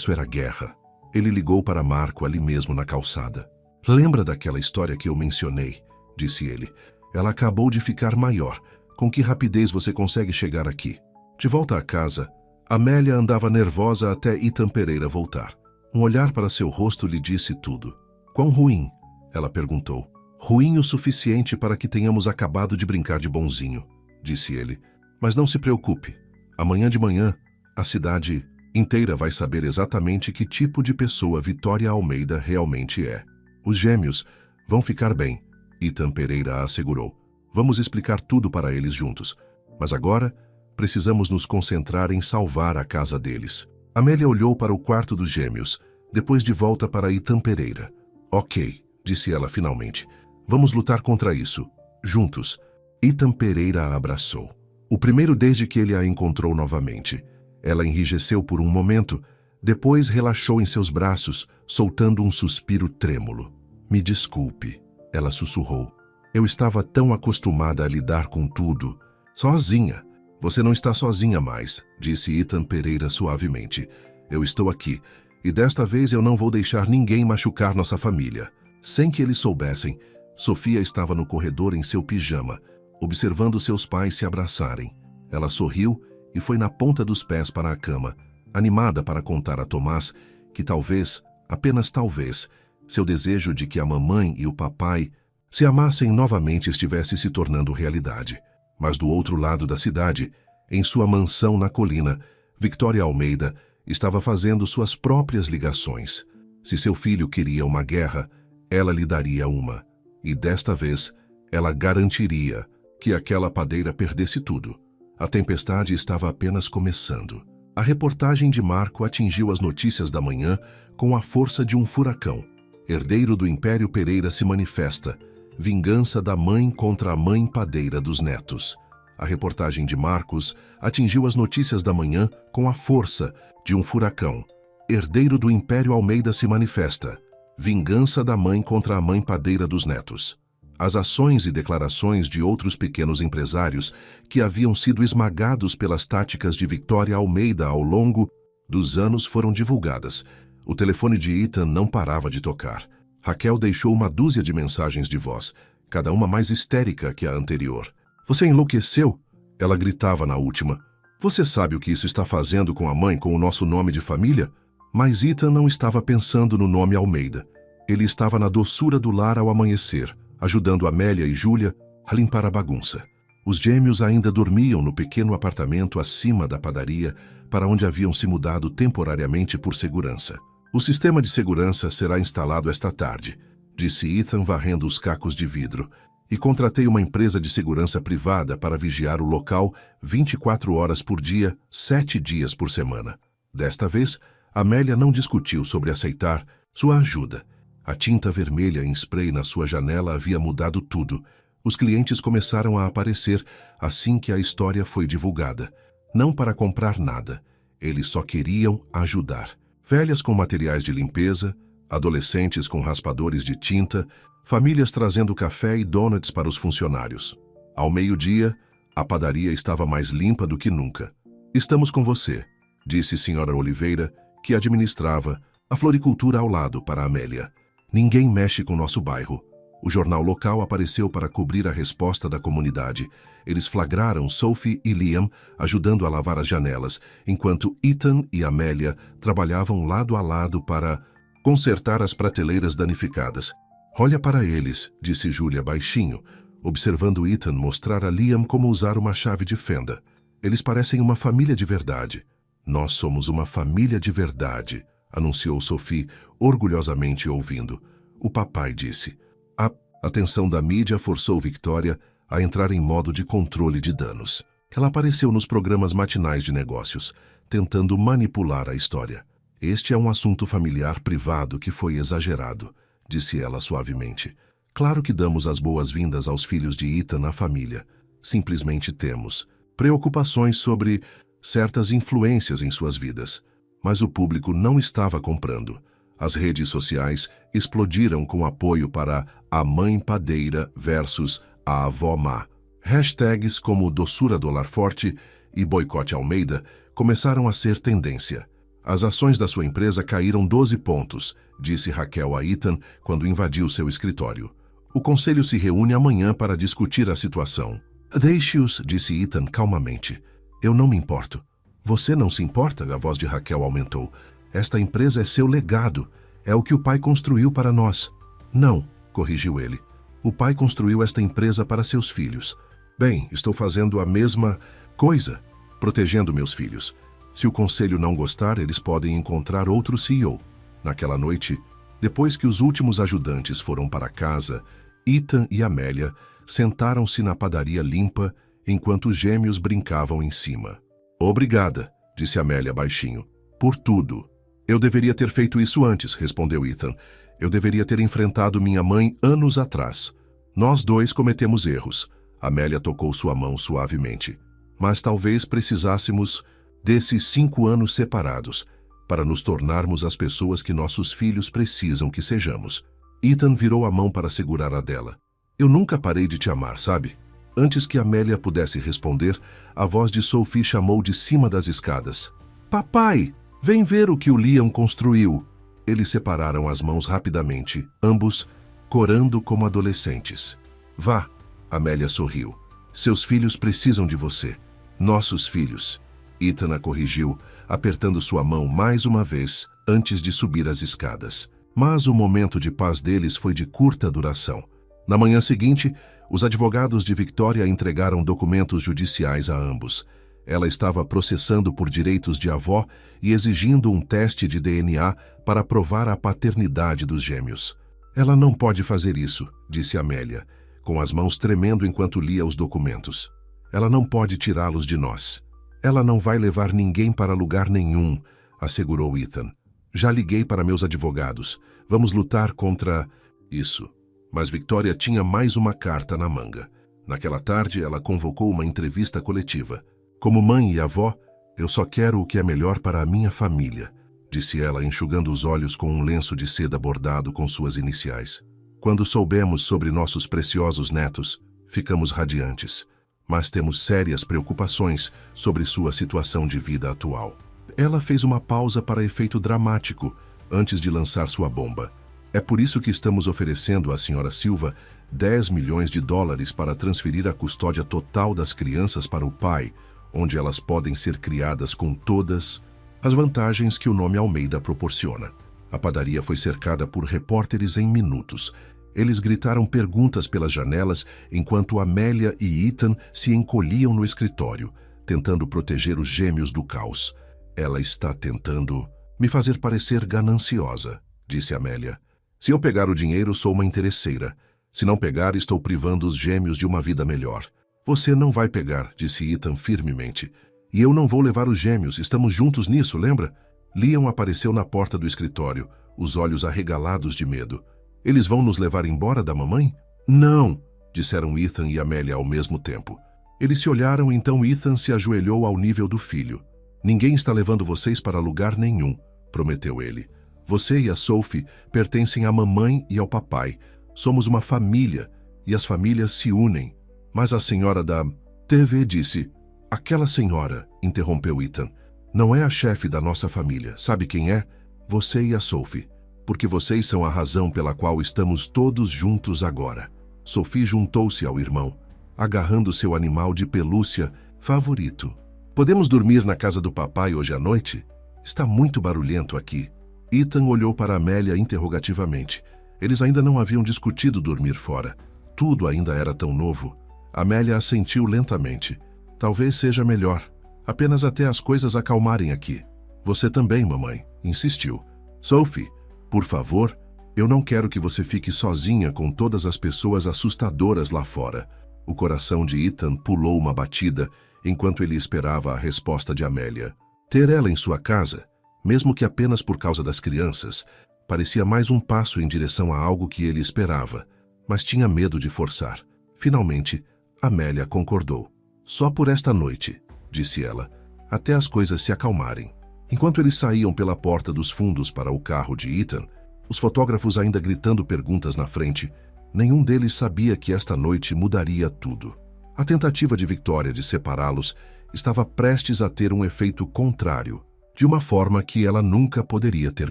era guerra. Ele ligou para Marco ali mesmo na calçada. Lembra daquela história que eu mencionei? Disse ele. Ela acabou de ficar maior. Com que rapidez você consegue chegar aqui? De volta à casa, Amélia andava nervosa até Ethan Pereira voltar. Um olhar para seu rosto lhe disse tudo. Quão ruim? Ela perguntou. Ruim o suficiente para que tenhamos acabado de brincar de bonzinho, disse ele. Mas não se preocupe. Amanhã de manhã, a cidade inteira vai saber exatamente que tipo de pessoa Vitória Almeida realmente é. Os gêmeos vão ficar bem, Ethan Pereira assegurou. Vamos explicar tudo para eles juntos. Mas agora, precisamos nos concentrar em salvar a casa deles. Amélia olhou para o quarto dos gêmeos, depois de volta para Ethan Pereira. Ok, disse ela finalmente. Vamos lutar contra isso. Juntos. Ethan Pereira a abraçou. O primeiro desde que ele a encontrou novamente. Ela enrijeceu por um momento, depois relaxou em seus braços, soltando um suspiro trêmulo. Me desculpe, ela sussurrou. Eu estava tão acostumada a lidar com tudo, sozinha. Você não está sozinha mais, disse Ethan Pereira suavemente. Eu estou aqui, e desta vez eu não vou deixar ninguém machucar nossa família. Sem que eles soubessem, Sofia estava no corredor em seu pijama, observando seus pais se abraçarem. Ela sorriu e foi na ponta dos pés para a cama, animada para contar a Tomás que talvez, apenas talvez, seu desejo de que a mamãe e o papai se amassem novamente estivesse se tornando realidade. Mas do outro lado da cidade, em sua mansão na colina, Victoria Almeida estava fazendo suas próprias ligações. Se seu filho queria uma guerra, ela lhe daria uma. E desta vez, ela garantiria que aquela padeira perdesse tudo. A tempestade estava apenas começando. A reportagem de Marco atingiu as notícias da manhã com a força de um furacão. Herdeiro do Império Pereira se manifesta. Vingança da mãe contra a mãe padeira dos netos. A reportagem de Marcos atingiu as notícias da manhã com a força de um furacão. Herdeiro do Império Almeida se manifesta. Vingança da mãe contra a mãe padeira dos netos. As ações e declarações de outros pequenos empresários que haviam sido esmagados pelas táticas de Victoria Almeida ao longo dos anos foram divulgadas. O telefone de Ethan não parava de tocar. Raquel deixou uma dúzia de mensagens de voz, cada uma mais histérica que a anterior. Você enlouqueceu? Ela gritava na última. Você sabe o que isso está fazendo com a mãe, com o nosso nome de família? Mas Ethan não estava pensando no nome Almeida. Ele estava na doçura do lar ao amanhecer, ajudando Amélia e Júlia a limpar a bagunça. Os gêmeos ainda dormiam no pequeno apartamento acima da padaria, para onde haviam se mudado temporariamente por segurança. O sistema de segurança será instalado esta tarde, disse Ethan varrendo os cacos de vidro, e contratei uma empresa de segurança privada para vigiar o local 24 horas por dia, 7 dias por semana. Desta vez, Amélia não discutiu sobre aceitar sua ajuda. A tinta vermelha em spray na sua janela havia mudado tudo. Os clientes começaram a aparecer assim que a história foi divulgada. Não para comprar nada. Eles só queriam ajudar. Velhas com materiais de limpeza, adolescentes com raspadores de tinta, famílias trazendo café e donuts para os funcionários. Ao meio-dia, a padaria estava mais limpa do que nunca. Estamos com você, disse Sra. Oliveira, que administrava a floricultura ao lado para Amélia. Ninguém mexe com nosso bairro. O jornal local apareceu para cobrir a resposta da comunidade. Eles flagraram Sophie e Liam ajudando a lavar as janelas, enquanto Ethan e Amélia trabalhavam lado a lado para consertar as prateleiras danificadas. Olha para eles, disse Júlia baixinho, observando Ethan mostrar a Liam como usar uma chave de fenda. Eles parecem uma família de verdade. Nós somos uma família de verdade, anunciou Sophie, orgulhosamente ouvindo. O papai disse. A atenção da mídia forçou Victoria a entrar em modo de controle de danos. Ela apareceu nos programas matinais de negócios, tentando manipular a história. Este é um assunto familiar privado que foi exagerado, disse ela suavemente. Claro que damos as boas-vindas aos filhos de Ethan na família. Simplesmente temos preocupações sobre certas influências em suas vidas. Mas o público não estava comprando. As redes sociais explodiram com apoio para a mãe padeira versus a avó má. Hashtags como doçura do lar forte e boicote Almeida começaram a ser tendência. As ações da sua empresa caíram 12 pontos, disse Raquel a Ethan quando invadiu seu escritório. O conselho se reúne amanhã para discutir a situação. Deixe-os, disse Ethan calmamente. Eu não me importo. Você não se importa? A voz de Raquel aumentou. Esta empresa é seu legado. É o que o pai construiu para nós. Não, corrigiu ele. O pai construiu esta empresa para seus filhos. Bem, estou fazendo a mesma coisa, protegendo meus filhos. Se o conselho não gostar, eles podem encontrar outro CEO. Naquela noite, depois que os últimos ajudantes foram para casa, Ethan e Amélia sentaram-se na padaria limpa enquanto os gêmeos brincavam em cima. Obrigada, disse Amélia baixinho, por tudo. Eu deveria ter feito isso antes, respondeu Ethan. Eu deveria ter enfrentado minha mãe anos atrás. Nós dois cometemos erros. Amélia tocou sua mão suavemente. Mas talvez precisássemos desses 5 anos separados para nos tornarmos as pessoas que nossos filhos precisam que sejamos. Ethan virou a mão para segurar a dela. Eu nunca parei de te amar, sabe? Antes que Amélia pudesse responder, a voz de Sophie chamou de cima das escadas. Papai, vem ver o que o Liam construiu. Eles separaram as mãos rapidamente, ambos corando como adolescentes. Vá, Amélia sorriu. Seus filhos precisam de você. Nossos filhos. Ethan a corrigiu, apertando sua mão mais uma vez antes de subir as escadas. Mas o momento de paz deles foi de curta duração. Na manhã seguinte, os advogados de Victoria entregaram documentos judiciais a ambos. Ela estava processando por direitos de avó e exigindo um teste de DNA para provar a paternidade dos gêmeos. Ela não pode fazer isso, disse Amélia, com as mãos tremendo enquanto lia os documentos. Ela não pode tirá-los de nós. Ela não vai levar ninguém para lugar nenhum, assegurou Ethan. Já liguei para meus advogados. Vamos lutar contra isso. Mas Victoria tinha mais uma carta na manga. Naquela tarde, ela convocou uma entrevista coletiva. Como mãe e avó, eu só quero o que é melhor para a minha família, disse ela, enxugando os olhos com um lenço de seda bordado com suas iniciais. Quando soubemos sobre nossos preciosos netos, ficamos radiantes, mas temos sérias preocupações sobre sua situação de vida atual. Ela fez uma pausa para efeito dramático antes de lançar sua bomba. É por isso que estamos oferecendo à Sra. Silva 10 milhões de dólares para transferir a custódia total das crianças para o pai, onde elas podem ser criadas com todas as vantagens que o nome Almeida proporciona. A padaria foi cercada por repórteres em minutos. Eles gritaram perguntas pelas janelas enquanto Amélia e Ethan se encolhiam no escritório, tentando proteger os gêmeos do caos. Ela está tentando me fazer parecer gananciosa, disse Amélia. Se eu pegar o dinheiro, sou uma interesseira. Se não pegar, estou privando os gêmeos de uma vida melhor. Você não vai pegar, disse Ethan firmemente. E eu não vou levar os gêmeos, estamos juntos nisso, lembra? Liam apareceu na porta do escritório, os olhos arregalados de medo. Eles vão nos levar embora da mamãe? Não, disseram Ethan e Amélia ao mesmo tempo. Eles se olharam, então Ethan se ajoelhou ao nível do filho. Ninguém está levando vocês para lugar nenhum, prometeu ele. Você e a Sophie pertencem à mamãe e ao papai. Somos uma família, e as famílias se unem. Mas a senhora da TV disse... Aquela senhora, interrompeu Ethan, não é a chefe da nossa família. Sabe quem é? Você e a Sophie. Porque vocês são a razão pela qual estamos todos juntos agora. Sophie juntou-se ao irmão, agarrando seu animal de pelúcia favorito. Podemos dormir na casa do papai hoje à noite? Está muito barulhento aqui. Ethan olhou para Amélia interrogativamente. Eles ainda não haviam discutido dormir fora. Tudo ainda era tão novo. Amélia assentiu lentamente. Talvez seja melhor. Apenas até as coisas acalmarem aqui. Você também, mamãe, insistiu. Sophie, por favor, eu não quero que você fique sozinha com todas as pessoas assustadoras lá fora. O coração de Ethan pulou uma batida enquanto ele esperava a resposta de Amélia. Ter ela em sua casa, mesmo que apenas por causa das crianças, parecia mais um passo em direção a algo que ele esperava, mas tinha medo de forçar. Finalmente, Amélia concordou. Só por esta noite, disse ela, até as coisas se acalmarem. Enquanto eles saíam pela porta dos fundos para o carro de Ethan, os fotógrafos ainda gritando perguntas na frente, nenhum deles sabia que esta noite mudaria tudo. A tentativa de Victoria de separá-los estava prestes a ter um efeito contrário, de uma forma que ela nunca poderia ter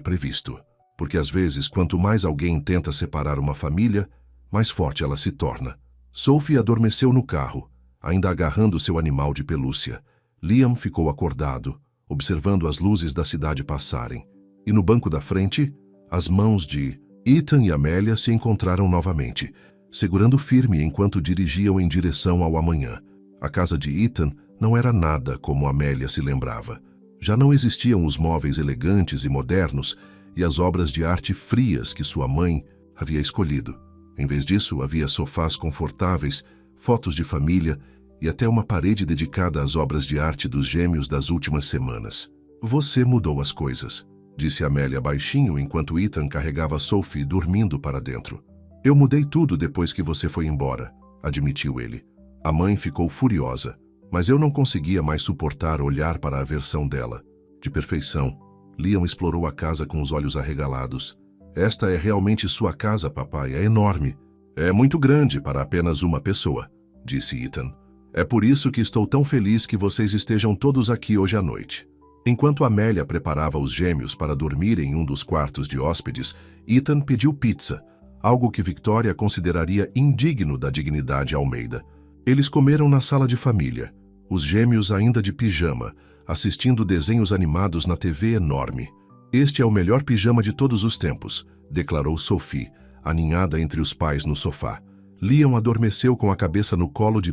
previsto. Porque às vezes, quanto mais alguém tenta separar uma família, mais forte ela se torna. Sophie adormeceu no carro, ainda agarrando seu animal de pelúcia. Liam ficou acordado, observando as luzes da cidade passarem. E no banco da frente, as mãos de Ethan e Amélia se encontraram novamente, segurando firme enquanto dirigiam em direção ao amanhã. A casa de Ethan não era nada como Amélia se lembrava. Já não existiam os móveis elegantes e modernos e as obras de arte frias que sua mãe havia escolhido. Em vez disso, havia sofás confortáveis, fotos de família e até uma parede dedicada às obras de arte dos gêmeos das últimas semanas. Você mudou as coisas, disse Amélia baixinho enquanto Ethan carregava Sophie dormindo para dentro. Eu mudei tudo depois que você foi embora, admitiu ele. A mãe ficou furiosa, mas eu não conseguia mais suportar olhar para a versão dela. De perfeição, Liam explorou a casa com os olhos arregalados. Esta é realmente sua casa, papai, é enorme. É muito grande para apenas uma pessoa, disse Ethan. É por isso que estou tão feliz que vocês estejam todos aqui hoje à noite. Enquanto Amélia preparava os gêmeos para dormir em um dos quartos de hóspedes, Ethan pediu pizza, algo que Victoria consideraria indigno da dignidade Almeida. Eles comeram na sala de família, os gêmeos ainda de pijama, assistindo desenhos animados na TV enorme. Este é o melhor pijama de todos os tempos, declarou Sophie, aninhada entre os pais no sofá. Leon adormeceu com a cabeça no colo de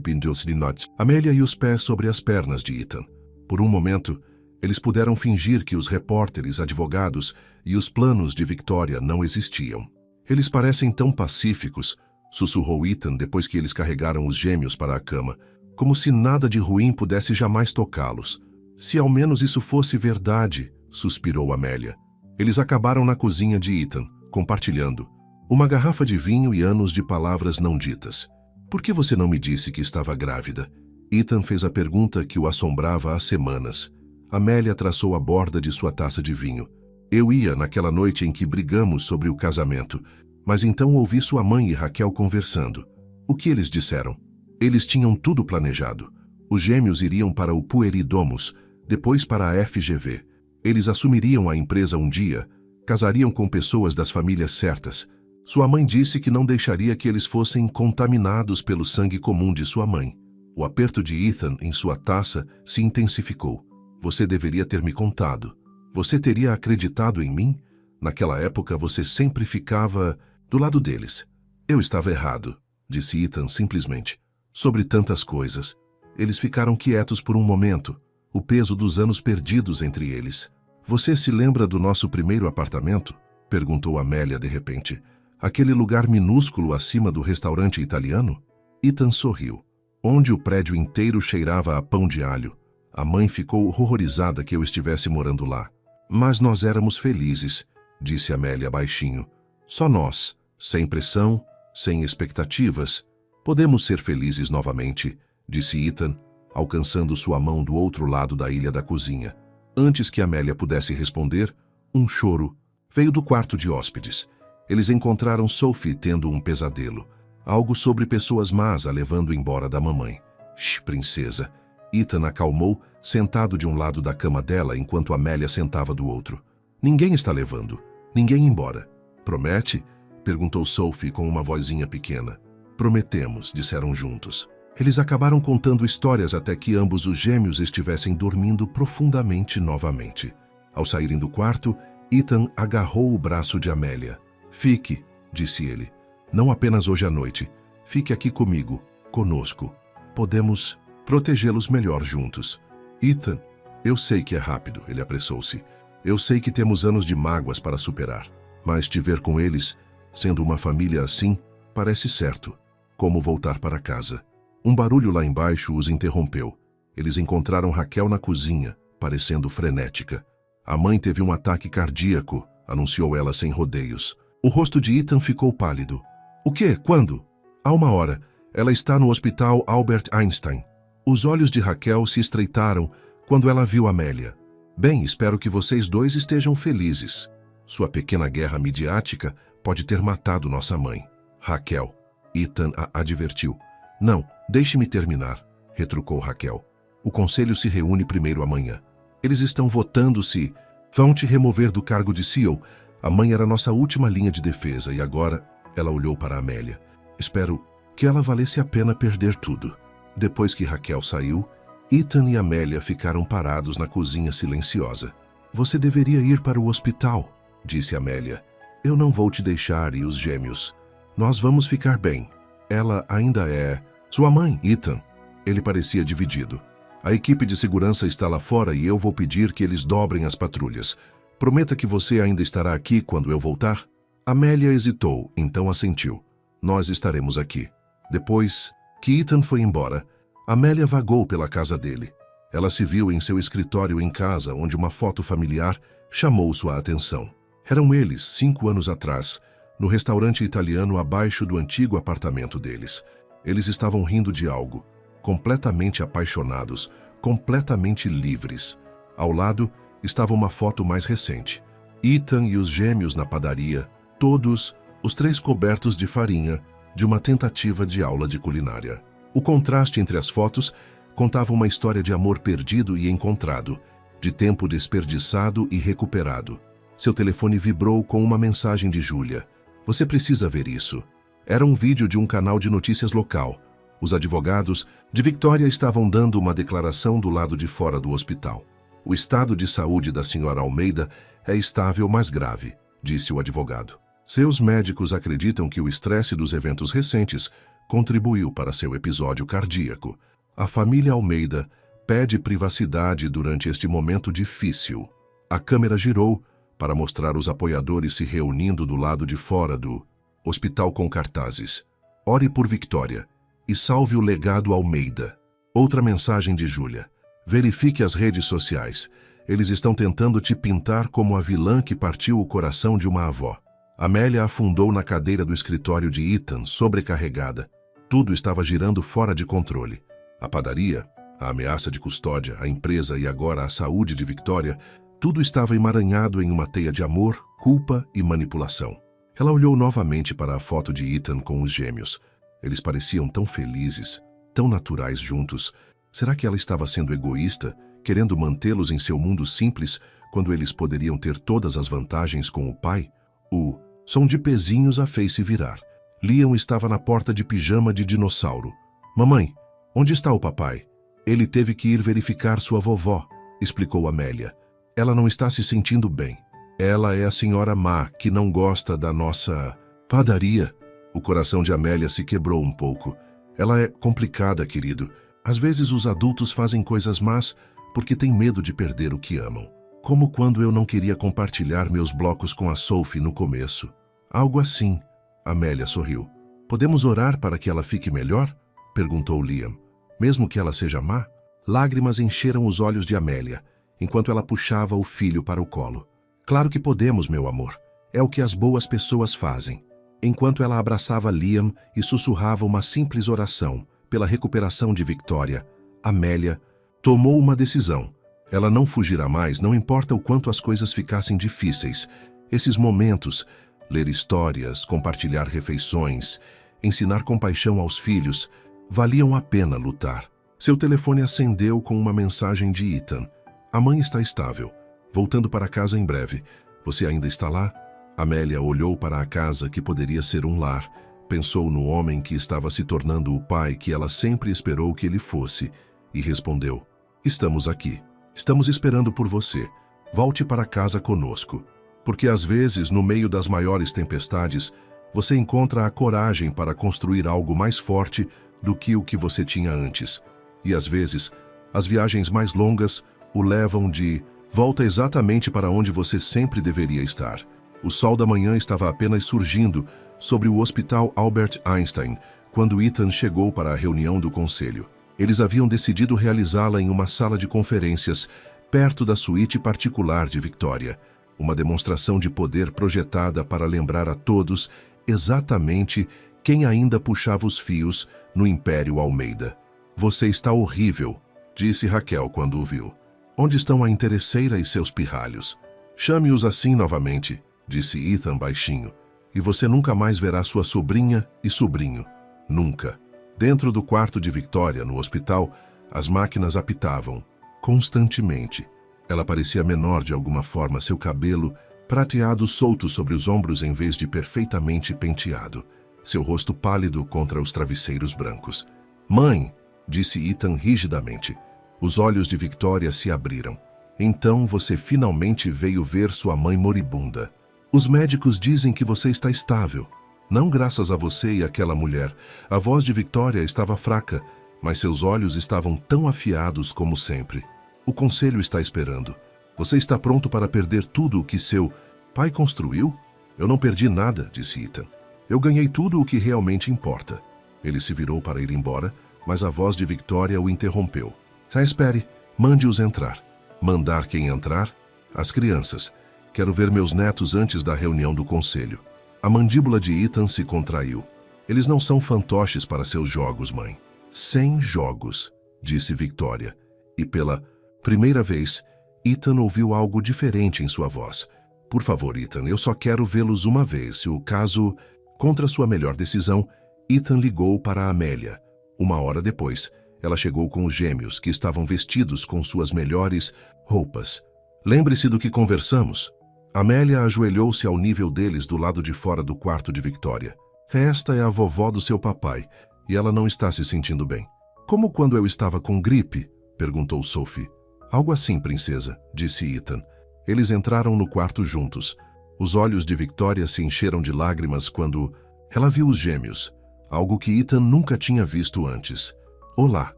Nuts, Amélia e os pés sobre as pernas de Ethan. Por um momento, eles puderam fingir que os repórteres, advogados e os planos de Victoria não existiam. Eles parecem tão pacíficos, sussurrou Ethan depois que eles carregaram os gêmeos para a cama, como se nada de ruim pudesse jamais tocá-los. Se ao menos isso fosse verdade, suspirou Amélia. Eles acabaram na cozinha de Ethan, compartilhando uma garrafa de vinho e anos de palavras não ditas. Por que você não me disse que estava grávida? Ethan fez a pergunta que o assombrava há semanas. Amélia traçou a borda de sua taça de vinho. Eu ia naquela noite em que brigamos sobre o casamento, mas então ouvi sua mãe e Raquel conversando. O que eles disseram? Eles tinham tudo planejado. Os gêmeos iriam para o Pueridomus, depois para a FGV. Eles assumiriam a empresa um dia, casariam com pessoas das famílias certas. Sua mãe disse que não deixaria que eles fossem contaminados pelo sangue comum de sua mãe. O aperto de Ethan em sua taça se intensificou. Você deveria ter me contado. Você teria acreditado em mim? Naquela época você sempre ficava do lado deles. Eu estava errado, disse Ethan simplesmente. Sobre tantas coisas. Eles ficaram quietos por um momento, o peso dos anos perdidos entre eles. Você se lembra do nosso primeiro apartamento? Perguntou Amélia de repente. Aquele lugar minúsculo acima do restaurante italiano? Ethan sorriu. Onde o prédio inteiro cheirava a pão de alho. A mãe ficou horrorizada que eu estivesse morando lá. Mas nós éramos felizes, disse Amélia baixinho. Só nós, sem pressão, sem expectativas. Podemos ser felizes novamente, disse Ethan, alcançando sua mão do outro lado da ilha da cozinha. Antes que Amélia pudesse responder, um choro veio do quarto de hóspedes. Eles encontraram Sophie tendo um pesadelo. Algo sobre pessoas más a levando embora da mamãe. Shh, princesa. Ethan acalmou, sentado de um lado da cama dela enquanto Amélia sentava do outro. Ninguém está levando. Ninguém embora. Promete? Perguntou Sophie com uma vozinha pequena. Prometemos, disseram juntos. Eles acabaram contando histórias até que ambos os gêmeos estivessem dormindo profundamente novamente. Ao saírem do quarto, Ethan agarrou o braço de Amélia. Fique, disse ele. Não apenas hoje à noite. Fique aqui comigo, conosco. Podemos protegê-los melhor juntos. Ethan, eu sei que é rápido, ele apressou-se. Eu sei que temos anos de mágoas para superar. Mas te ver com eles, sendo uma família assim, parece certo. Como voltar para casa. Um barulho lá embaixo os interrompeu. Eles encontraram Raquel na cozinha, parecendo frenética. A mãe teve um ataque cardíaco, anunciou ela sem rodeios. O rosto de Ethan ficou pálido. O quê? Quando? Há uma hora. Ela está no hospital Albert Einstein. Os olhos de Raquel se estreitaram quando ela viu Amélia. Bem, espero que vocês dois estejam felizes. Sua pequena guerra midiática pode ter matado nossa mãe. Raquel. Ethan a advertiu. Não, deixe-me terminar, retrucou Raquel. O conselho se reúne primeiro amanhã. Eles estão votando se vão te remover do cargo de CEO. A mãe era nossa última linha de defesa e agora ela olhou para Amélia. Espero que ela valesse a pena perder tudo. Depois que Raquel saiu, Ethan e Amélia ficaram parados na cozinha silenciosa. Você deveria ir para o hospital, disse Amélia. Eu não vou te deixar e os gêmeos. Nós vamos ficar bem. Ela ainda é sua mãe, Ethan. Ele parecia dividido. A equipe de segurança está lá fora e eu vou pedir que eles dobrem as patrulhas. Prometa que você ainda estará aqui quando eu voltar? Amélia hesitou, então assentiu. Nós estaremos aqui. Depois que Ethan foi embora, Amélia vagou pela casa dele. Ela se viu em seu escritório em casa, onde uma foto familiar chamou sua atenção. Eram eles, 5 anos atrás, no restaurante italiano abaixo do antigo apartamento deles. Eles estavam rindo de algo, completamente apaixonados, completamente livres. Ao lado estava uma foto mais recente. Ethan e os gêmeos na padaria, todos, os 3 cobertos de farinha, de uma tentativa de aula de culinária. O contraste entre as fotos contava uma história de amor perdido e encontrado, de tempo desperdiçado e recuperado. Seu telefone vibrou com uma mensagem de Júlia. Você precisa ver isso. Era um vídeo de um canal de notícias local. Os advogados de Victoria estavam dando uma declaração do lado de fora do hospital. O estado de saúde da senhora Almeida é estável, mas grave, disse o advogado. Seus médicos acreditam que o estresse dos eventos recentes contribuiu para seu episódio cardíaco. A família Almeida pede privacidade durante este momento difícil. A câmera girou para mostrar os apoiadores se reunindo do lado de fora do hospital com cartazes. Ore por Victoria e salve o legado Almeida. Outra mensagem de Júlia. Verifique as redes sociais. Eles estão tentando te pintar como a vilã que partiu o coração de uma avó. Amélia afundou na cadeira do escritório de Ethan, sobrecarregada. Tudo estava girando fora de controle. A padaria, a ameaça de custódia, a empresa e agora a saúde de Victoria, tudo estava emaranhado em uma teia de amor, culpa e manipulação. Ela olhou novamente para a foto de Ethan com os gêmeos. Eles pareciam tão felizes, tão naturais juntos. Será que ela estava sendo egoísta, querendo mantê-los em seu mundo simples, quando eles poderiam ter todas as vantagens com o pai? O som de pezinhos a fez se virar. Liam estava na porta de pijama de dinossauro. Mamãe, onde está o papai? Ele teve que ir verificar sua vovó, explicou Amélia. Ela não está se sentindo bem. Ela é a senhora má, que não gosta da nossa padaria. O coração de Amélia se quebrou um pouco. Ela é complicada, querido. Às vezes os adultos fazem coisas más porque têm medo de perder o que amam. Como quando eu não queria compartilhar meus blocos com a Sophie no começo. Algo assim. Amélia sorriu. Podemos orar para que ela fique melhor? Perguntou Liam. Mesmo que ela seja má? Lágrimas encheram os olhos de Amélia, enquanto ela puxava o filho para o colo. Claro que podemos, meu amor. É o que as boas pessoas fazem. Enquanto ela abraçava Liam e sussurrava uma simples oração pela recuperação de Victoria, Amélia tomou uma decisão. Ela não fugirá mais, não importa o quanto as coisas ficassem difíceis. Esses momentos, ler histórias, compartilhar refeições, ensinar compaixão aos filhos, valiam a pena lutar. Seu telefone acendeu com uma mensagem de Ethan. A mãe está estável, voltando para casa em breve. Você ainda está lá? Amélia olhou para a casa que poderia ser um lar. Pensou no homem que estava se tornando o pai que ela sempre esperou que ele fosse e respondeu: Estamos aqui. Estamos esperando por você. Volte para casa conosco. Porque às vezes, no meio das maiores tempestades, você encontra a coragem para construir algo mais forte do que o que você tinha antes. E às vezes, as viagens mais longas o levam de volta exatamente para onde você sempre deveria estar. O sol da manhã estava apenas surgindo sobre o Hospital Albert Einstein quando Ethan chegou para a reunião do conselho. Eles haviam decidido realizá-la em uma sala de conferências perto da suíte particular de Victoria. Uma demonstração de poder projetada para lembrar a todos exatamente quem ainda puxava os fios no Império Almeida. Você está horrível, disse Raquel quando o viu. Onde estão a interesseira e seus pirralhos? Chame-os assim novamente, disse Ethan baixinho, e você nunca mais verá sua sobrinha e sobrinho. Nunca. Dentro do quarto de Victoria, no hospital, as máquinas apitavam, constantemente. Ela parecia menor de alguma forma, seu cabelo prateado solto sobre os ombros em vez de perfeitamente penteado. Seu rosto pálido contra os travesseiros brancos. Mãe, disse Ethan rigidamente. Os olhos de Victoria se abriram. Então você finalmente veio ver sua mãe moribunda. Os médicos dizem que você está estável. Não graças a você e aquela mulher. A voz de Victoria estava fraca, mas seus olhos estavam tão afiados como sempre. O conselho está esperando. Você está pronto para perder tudo o que seu pai construiu? Eu não perdi nada, disse Ethan. Eu ganhei tudo o que realmente importa. Ele se virou para ir embora, mas a voz de Victoria o interrompeu. Espere, mande-os entrar. Mandar quem entrar? As crianças. Quero ver meus netos antes da reunião do conselho. A mandíbula de Ethan se contraiu. Eles não são fantoches para seus jogos, mãe. 100 jogos, disse Victoria. E pela primeira vez, Ethan ouviu algo diferente em sua voz. Por favor, Ethan, eu só quero vê-los uma vez. Se o caso, contra sua melhor decisão, Ethan ligou para a Amélia. Uma hora depois, ela chegou com os gêmeos, que estavam vestidos com suas melhores roupas. Lembre-se do que conversamos. Amélia ajoelhou-se ao nível deles do lado de fora do quarto de Victoria. Esta é a vovó do seu papai, e ela não está se sentindo bem. Como quando eu estava com gripe? Perguntou Sophie. Algo assim, princesa, disse Ethan. Eles entraram no quarto juntos. Os olhos de Victoria se encheram de lágrimas quando ela viu os gêmeos, algo que Ethan nunca tinha visto antes. Olá,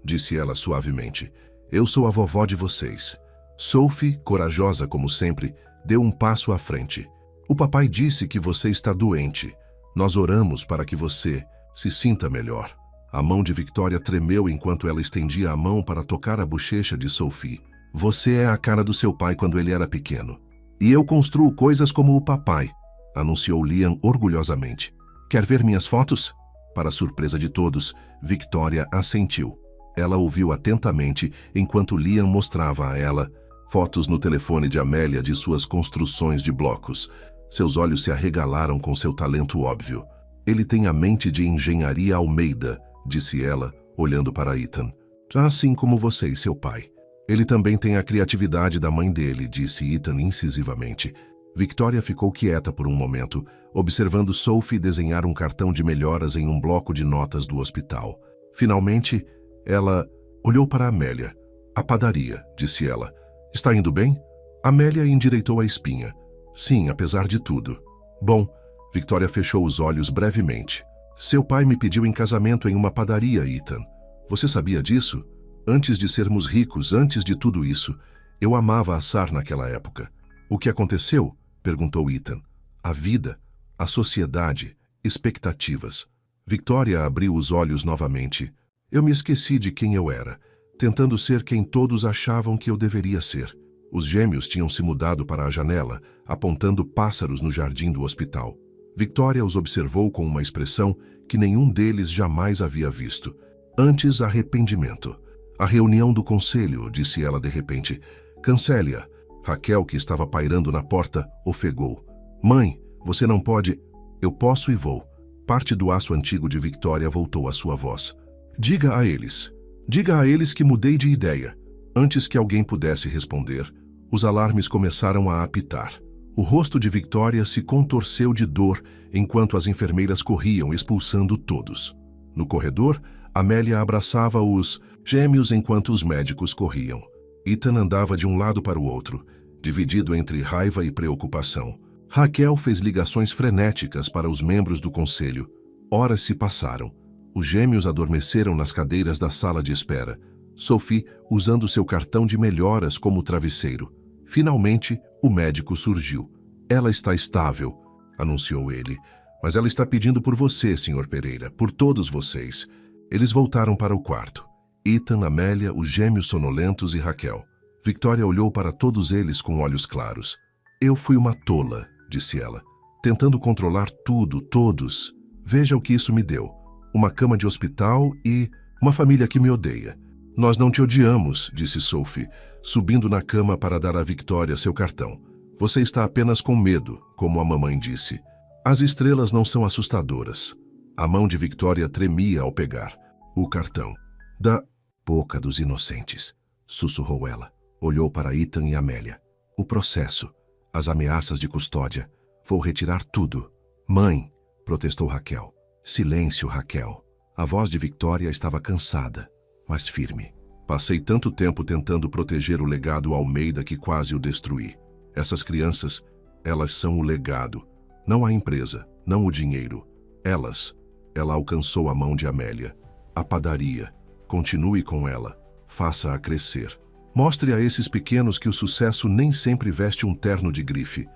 disse ela suavemente. Eu sou a vovó de vocês. Sophie, corajosa como sempre, deu um passo à frente. O papai disse que você está doente. Nós oramos para que você se sinta melhor. A mão de Victoria tremeu enquanto ela estendia a mão para tocar a bochecha de Sophie. Você é a cara do seu pai quando ele era pequeno. E eu construo coisas como o papai, anunciou Liam orgulhosamente. Quer ver minhas fotos? Para surpresa de todos, Victoria assentiu. Ela ouviu atentamente enquanto Liam mostrava a ela fotos no telefone de Amélia de suas construções de blocos. Seus olhos se arregalaram com seu talento óbvio. Ele tem a mente de engenharia Almeida, disse ela, olhando para Ethan. Assim como você e seu pai. Ele também tem a criatividade da mãe dele, disse Ethan incisivamente. Victoria ficou quieta por um momento, observando Sophie desenhar um cartão de melhoras em um bloco de notas do hospital. Finalmente, ela olhou para Amélia. A padaria, disse ela. Está indo bem? Amélia endireitou a espinha. Sim, apesar de tudo. Bom, Victoria fechou os olhos brevemente. Seu pai me pediu em casamento em uma padaria, Ethan. Você sabia disso? Antes de sermos ricos, antes de tudo isso, eu amava assar naquela época. O que aconteceu? Perguntou Ethan. A vida, a sociedade, expectativas. Victoria abriu os olhos novamente. Eu me esqueci de quem eu era, tentando ser quem todos achavam que eu deveria ser. Os gêmeos tinham se mudado para a janela, apontando pássaros no jardim do hospital. Victoria os observou com uma expressão que nenhum deles jamais havia visto. Antes, arrependimento. A reunião do conselho, disse ela de repente. Cancele-a. Raquel, que estava pairando na porta, ofegou. Mãe, você não pode... Eu posso e vou. Parte do aço antigo de Victoria voltou à sua voz. Diga a eles que mudei de ideia. Antes que alguém pudesse responder, os alarmes começaram a apitar. O rosto de Victoria se contorceu de dor enquanto as enfermeiras corriam, expulsando todos. No corredor, Amélia abraçava os gêmeos enquanto os médicos corriam. Ethan andava de um lado para o outro, dividido entre raiva e preocupação. Raquel fez ligações frenéticas para os membros do conselho. Horas se passaram. Os gêmeos adormeceram nas cadeiras da sala de espera. Sophie usando seu cartão de melhoras como travesseiro. Finalmente, o médico surgiu. Ela está estável, anunciou ele. Mas ela está pedindo por você, Sr. Pereira, por todos vocês. Eles voltaram para o quarto. Ethan, Amélia, os gêmeos sonolentos e Raquel. Victoria olhou para todos eles com olhos claros. Eu fui uma tola, disse ela, tentando controlar tudo, todos. Veja o que isso me deu. Uma cama de hospital e uma família que me odeia. Nós não te odiamos, disse Sophie, subindo na cama para dar a Victoria seu cartão. Você está apenas com medo, como a mamãe disse. As estrelas não são assustadoras. A mão de Victoria tremia ao pegar o cartão. Da boca dos inocentes, sussurrou ela. Olhou para Ethan e Amélia. O processo, as ameaças de custódia. Vou retirar tudo. Mãe, protestou Raquel. Silêncio, Raquel. A voz de Victoria estava cansada, mas firme. Passei tanto tempo tentando proteger o legado Almeida que quase o destruí. Essas crianças, elas são o legado. Não a empresa, não o dinheiro. Ela alcançou a mão de Amélia. A padaria. Continue com ela. Faça-a crescer. Mostre a esses pequenos que o sucesso nem sempre veste um terno de grife.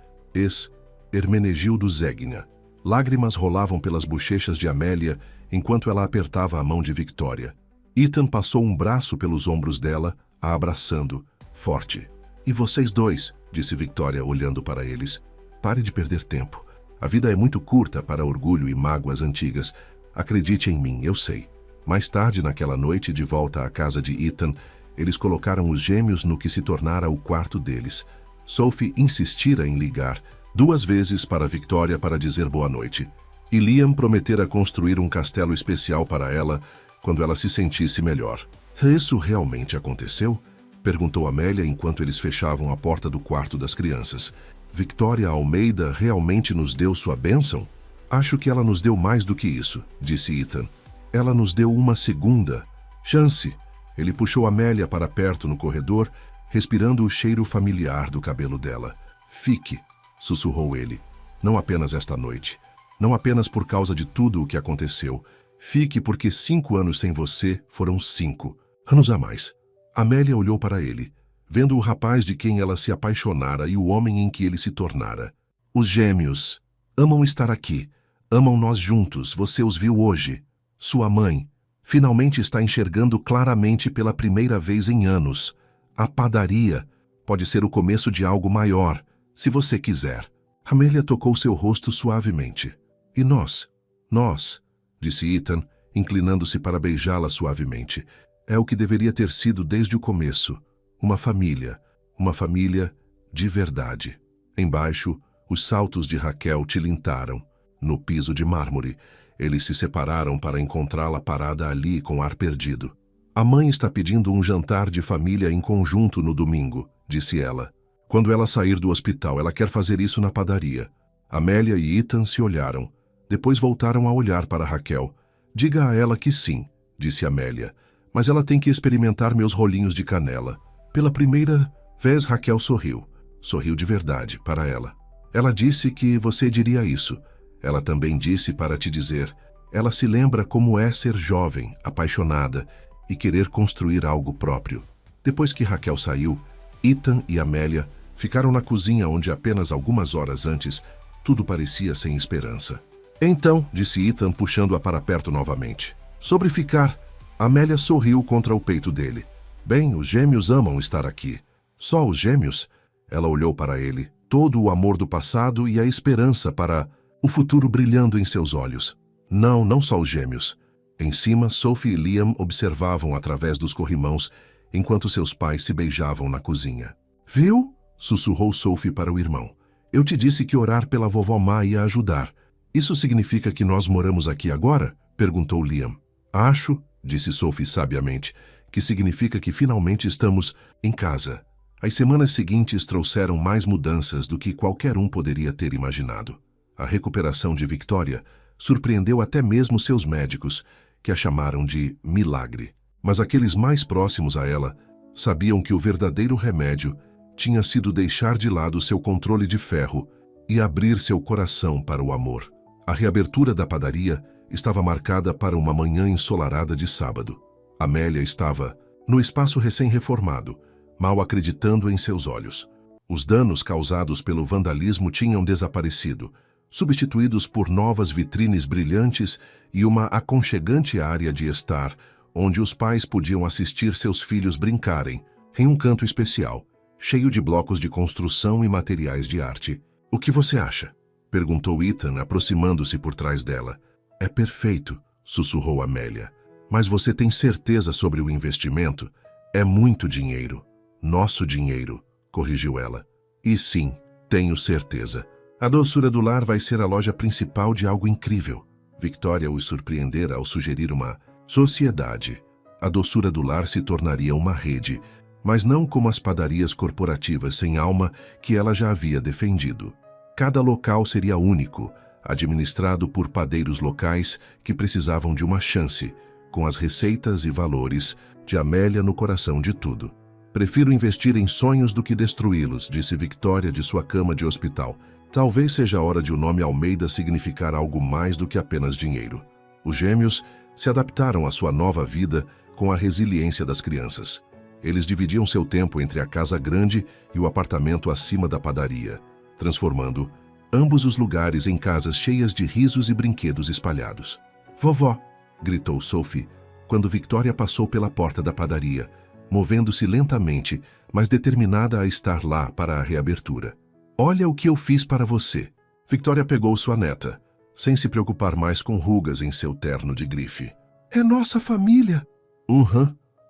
Hermenegildo Zegna. Lágrimas rolavam pelas bochechas de Amélia enquanto ela apertava a mão de Victoria. Ethan passou um braço pelos ombros dela, a abraçando, forte. E vocês dois, disse Victoria olhando para eles. Pare de perder tempo. A vida é muito curta para orgulho e mágoas antigas. Acredite em mim, eu sei. Mais tarde, naquela noite, de volta à casa de Ethan, eles colocaram os gêmeos no que se tornara o quarto deles. Sophie insistira em ligar 2 vezes para Victoria para dizer boa noite. E Liam prometera construir um castelo especial para ela quando ela se sentisse melhor. Isso realmente aconteceu? Perguntou Amélia enquanto eles fechavam a porta do quarto das crianças. Victoria Almeida realmente nos deu sua bênção? Acho que ela nos deu mais do que isso, disse Ethan. Ela nos deu uma segunda chance. Ele puxou Amélia para perto no corredor, respirando o cheiro familiar do cabelo dela. Fique, sussurrou ele. Não apenas esta noite. Não apenas por causa de tudo o que aconteceu. Fique porque 5 anos sem você foram 5 anos a mais. Amélia olhou para ele, vendo o rapaz de quem ela se apaixonara e o homem em que ele se tornara. Os gêmeos amam estar aqui. Amam nós juntos. Você os viu hoje. Sua mãe finalmente está enxergando claramente pela primeira vez em anos. A padaria pode ser o começo de algo maior, se você quiser. Amélia tocou seu rosto suavemente. E nós, disse Ethan, inclinando-se para beijá-la suavemente. É o que deveria ter sido desde o começo. Uma família de verdade. Embaixo, os saltos de Raquel tilintaram. No piso de mármore, eles se separaram para encontrá-la parada ali com ar perdido. A mãe está pedindo um jantar de família em conjunto no domingo, disse ela. Quando ela sair do hospital, ela quer fazer isso na padaria. Amélia e Ethan se olharam. Depois voltaram a olhar para Raquel. Diga a ela que sim, disse Amélia. Mas ela tem que experimentar meus rolinhos de canela. Pela primeira vez, Raquel sorriu. Sorriu de verdade para ela. Ela disse que você diria isso. Ela também disse para te dizer. Ela se lembra como é ser jovem, apaixonada e querer construir algo próprio. Depois que Raquel saiu, Ethan e Amélia ficaram na cozinha onde apenas algumas horas antes tudo parecia sem esperança. Então, disse Ethan puxando-a para perto novamente. Sobre ficar, Amélia sorriu contra o peito dele. Bem, os gêmeos amam estar aqui. Só os gêmeos? Ela olhou para ele, todo o amor do passado e a esperança para o futuro brilhando em seus olhos. Não só os gêmeos. Em cima, Sophie e Liam observavam através dos corrimãos enquanto seus pais se beijavam na cozinha. Viu? Sussurrou Sophie para o irmão. Eu te disse que orar pela vovó Má ia ajudar. Isso significa que nós moramos aqui agora? Perguntou Liam. Acho, disse Sophie sabiamente, que significa que finalmente estamos em casa. As semanas seguintes trouxeram mais mudanças do que qualquer um poderia ter imaginado. A recuperação de Victoria surpreendeu até mesmo seus médicos, que a chamaram de milagre. Mas aqueles mais próximos a ela sabiam que o verdadeiro remédio tinha sido deixar de lado seu controle de ferro e abrir seu coração para o amor. A reabertura da padaria estava marcada para uma manhã ensolarada de sábado. Amélia estava no espaço recém-reformado, mal acreditando em seus olhos. Os danos causados pelo vandalismo tinham desaparecido, substituídos por novas vitrines brilhantes e uma aconchegante área de estar, onde os pais podiam assistir seus filhos brincarem, em um canto especial, cheio de blocos de construção e materiais de arte. O que você acha? Perguntou Ethan, aproximando-se por trás dela. É perfeito, sussurrou Amélia. Mas você tem certeza sobre o investimento? É muito dinheiro. Nosso dinheiro, corrigiu ela. E sim, tenho certeza. A doçura do lar vai ser a loja principal de algo incrível. Victoria os surpreendera ao sugerir uma sociedade. A doçura do lar se tornaria uma rede, mas não como as padarias corporativas sem alma que ela já havia defendido. Cada local seria único, administrado por padeiros locais que precisavam de uma chance, com as receitas e valores de Amélia no coração de tudo. Prefiro investir em sonhos do que destruí-los, disse Victoria de sua cama de hospital. Talvez seja a hora de o nome Almeida significar algo mais do que apenas dinheiro. Os gêmeos se adaptaram à sua nova vida com a resiliência das crianças. Eles dividiam seu tempo entre a casa grande e o apartamento acima da padaria, transformando ambos os lugares em casas cheias de risos e brinquedos espalhados. Vovó, gritou Sophie, quando Victoria passou pela porta da padaria, movendo-se lentamente, mas determinada a estar lá para a reabertura. Olha o que eu fiz para você. Victoria pegou sua neta, sem se preocupar mais com rugas em seu terno de grife. É nossa família.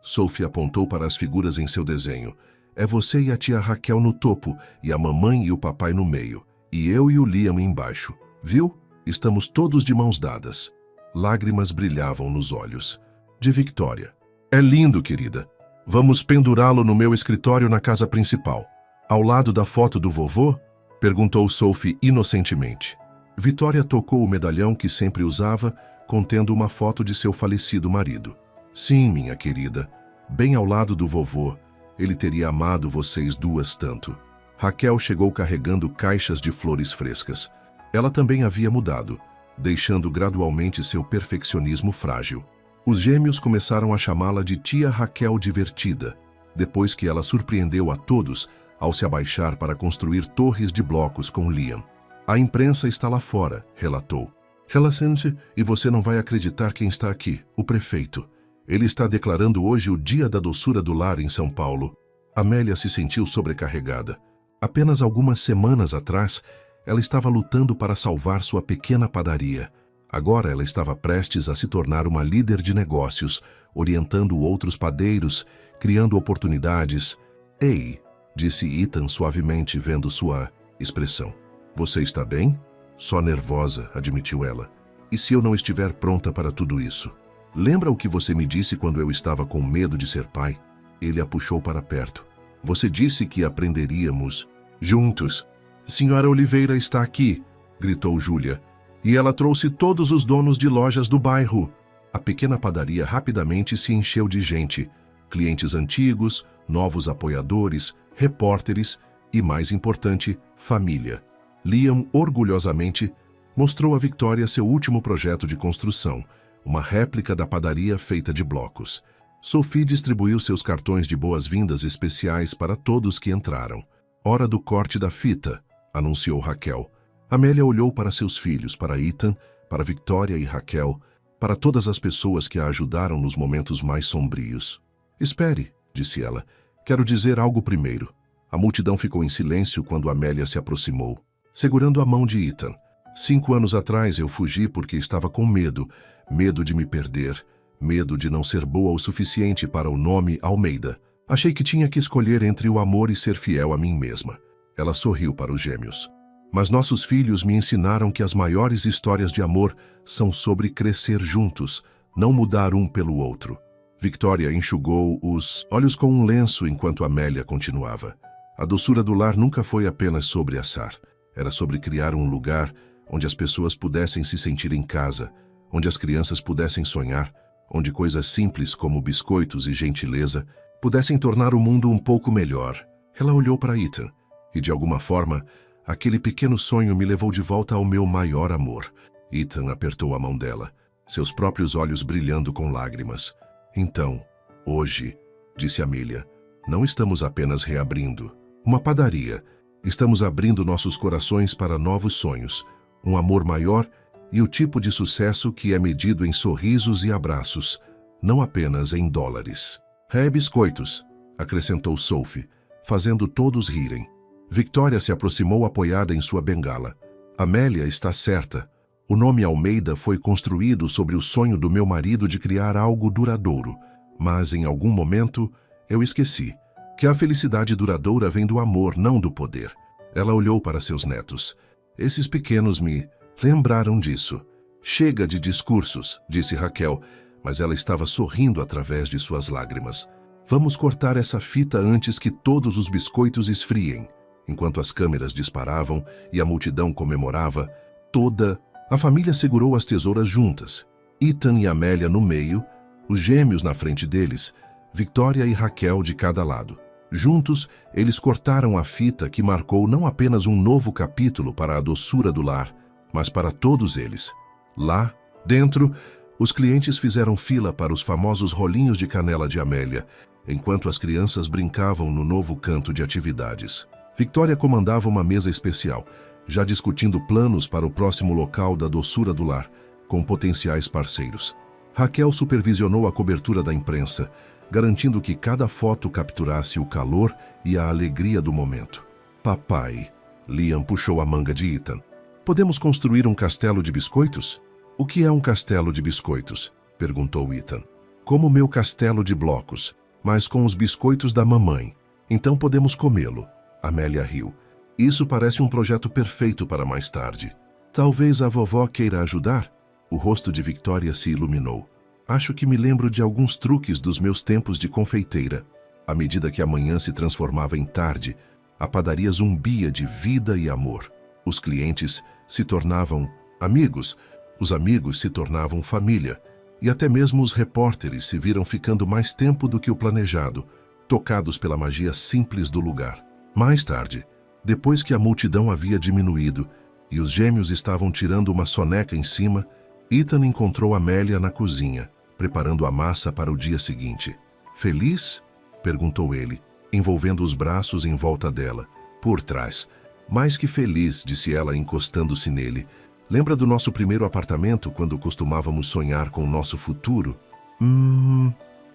Sophie apontou para as figuras em seu desenho. É você e a tia Raquel no topo, e a mamãe e o papai no meio, e eu e o Liam embaixo. Viu? Estamos todos de mãos dadas. Lágrimas brilhavam nos olhos. de Victoria. É lindo, querida. Vamos pendurá-lo no meu escritório na casa principal. Ao lado da foto do vovô? Perguntou Sophie inocentemente. Victoria tocou o medalhão que sempre usava, contendo uma foto de seu falecido marido. Sim, minha querida, bem ao lado do vovô. Ele teria amado vocês duas tanto. Raquel chegou carregando caixas de flores frescas. Ela também havia mudado, deixando gradualmente seu perfeccionismo frágil. Os gêmeos começaram a chamá-la de tia Raquel divertida, depois que ela surpreendeu a todos ao se abaixar para construir torres de blocos com Liam. A imprensa está lá fora, relatou. Relaxante, e você não vai acreditar quem está aqui, o prefeito. Ele está declarando hoje o Dia da Doçura do Lar em São Paulo. Amélia se sentiu sobrecarregada. Apenas algumas semanas atrás, ela estava lutando para salvar sua pequena padaria. Agora ela estava prestes a se tornar uma líder de negócios, orientando outros padeiros, criando oportunidades. Ei, disse Ethan suavemente, vendo sua expressão. Você está bem? Só nervosa, admitiu ela. E se eu não estiver pronta para tudo isso? Lembra o que você me disse quando eu estava com medo de ser pai? Ele a puxou para perto. Você disse que aprenderíamos juntos. Senhora Oliveira está aqui, gritou Júlia. E ela trouxe todos os donos de lojas do bairro. A pequena padaria rapidamente se encheu de gente. Clientes antigos, novos apoiadores, repórteres e, mais importante, família. Liam, orgulhosamente, mostrou a Victoria seu último projeto de construção, uma réplica da padaria feita de blocos. Sophie distribuiu seus cartões de boas-vindas especiais para todos que entraram. Hora do corte da fita, anunciou Raquel. Amélia olhou para seus filhos, para Ethan, para Victoria e Raquel, para todas as pessoas que a ajudaram nos momentos mais sombrios. Espere, disse ela. Quero dizer algo primeiro. A multidão ficou em silêncio quando Amélia se aproximou, segurando a mão de Ethan. 5 anos atrás eu fugi porque estava com medo, medo de me perder, medo de não ser boa o suficiente para o nome Almeida. Achei que tinha que escolher entre o amor e ser fiel a mim mesma. Ela sorriu para os gêmeos. Mas nossos filhos me ensinaram que as maiores histórias de amor são sobre crescer juntos, não mudar um pelo outro. Victoria enxugou os olhos com um lenço enquanto Amélia continuava. A doçura do lar nunca foi apenas sobre assar. Era sobre criar um lugar onde as pessoas pudessem se sentir em casa, onde as crianças pudessem sonhar, onde coisas simples como biscoitos e gentileza pudessem tornar o mundo um pouco melhor. Ela olhou para Ethan e, de alguma forma, aquele pequeno sonho me levou de volta ao meu maior amor. Ethan apertou a mão dela, seus próprios olhos brilhando com lágrimas. Então, hoje, disse Amélia, não estamos apenas reabrindo uma padaria. Estamos abrindo nossos corações para novos sonhos, um amor maior e o tipo de sucesso que é medido em sorrisos e abraços, não apenas em dólares. Biscoitos, acrescentou Sophie, fazendo todos rirem. Victoria se aproximou apoiada em sua bengala. Amélia está certa. O nome Almeida foi construído sobre o sonho do meu marido de criar algo duradouro. Mas, em algum momento, eu esqueci que a felicidade duradoura vem do amor, não do poder. Ela olhou para seus netos. Esses pequenos me lembraram disso. Chega de discursos, disse Raquel, mas ela estava sorrindo através de suas lágrimas. Vamos cortar essa fita antes que todos os biscoitos esfriem. Enquanto as câmeras disparavam e a multidão comemorava, toda a família segurou as tesouras juntas. Ethan e Amélia no meio, os gêmeos na frente deles, Victoria e Raquel de cada lado. Juntos, eles cortaram a fita que marcou não apenas um novo capítulo para a doçura do lar, mas para todos eles. Lá, dentro, os clientes fizeram fila para os famosos rolinhos de canela de Amélia, enquanto as crianças brincavam no novo canto de atividades. Victoria comandava uma mesa especial, já discutindo planos para o próximo local da doçura do lar, com potenciais parceiros. Raquel supervisionou a cobertura da imprensa, garantindo que cada foto capturasse o calor e a alegria do momento. Papai, Liam puxou a manga de Ethan. Podemos construir um castelo de biscoitos? O que é um castelo de biscoitos? Perguntou Ethan. Como meu castelo de blocos, mas com os biscoitos da mamãe. Então podemos comê-lo. Amélia riu. Isso parece um projeto perfeito para mais tarde. Talvez a vovó queira ajudar? O rosto de Victoria se iluminou. Acho que me lembro de alguns truques dos meus tempos de confeiteira. À medida que a manhã se transformava em tarde, a padaria zumbia de vida e amor. Os clientes se tornavam amigos, os amigos se tornavam família, e até mesmo os repórteres se viram ficando mais tempo do que o planejado, tocados pela magia simples do lugar. Mais tarde, depois que a multidão havia diminuído e os gêmeos estavam tirando uma soneca em cima, Ethan encontrou Amélia na cozinha, preparando a massa para o dia seguinte. "Feliz?" perguntou ele, envolvendo os braços em volta dela. Por trás. "Mais que feliz", disse ela, encostando-se nele. "Lembra do nosso primeiro apartamento, quando costumávamos sonhar com o nosso futuro?"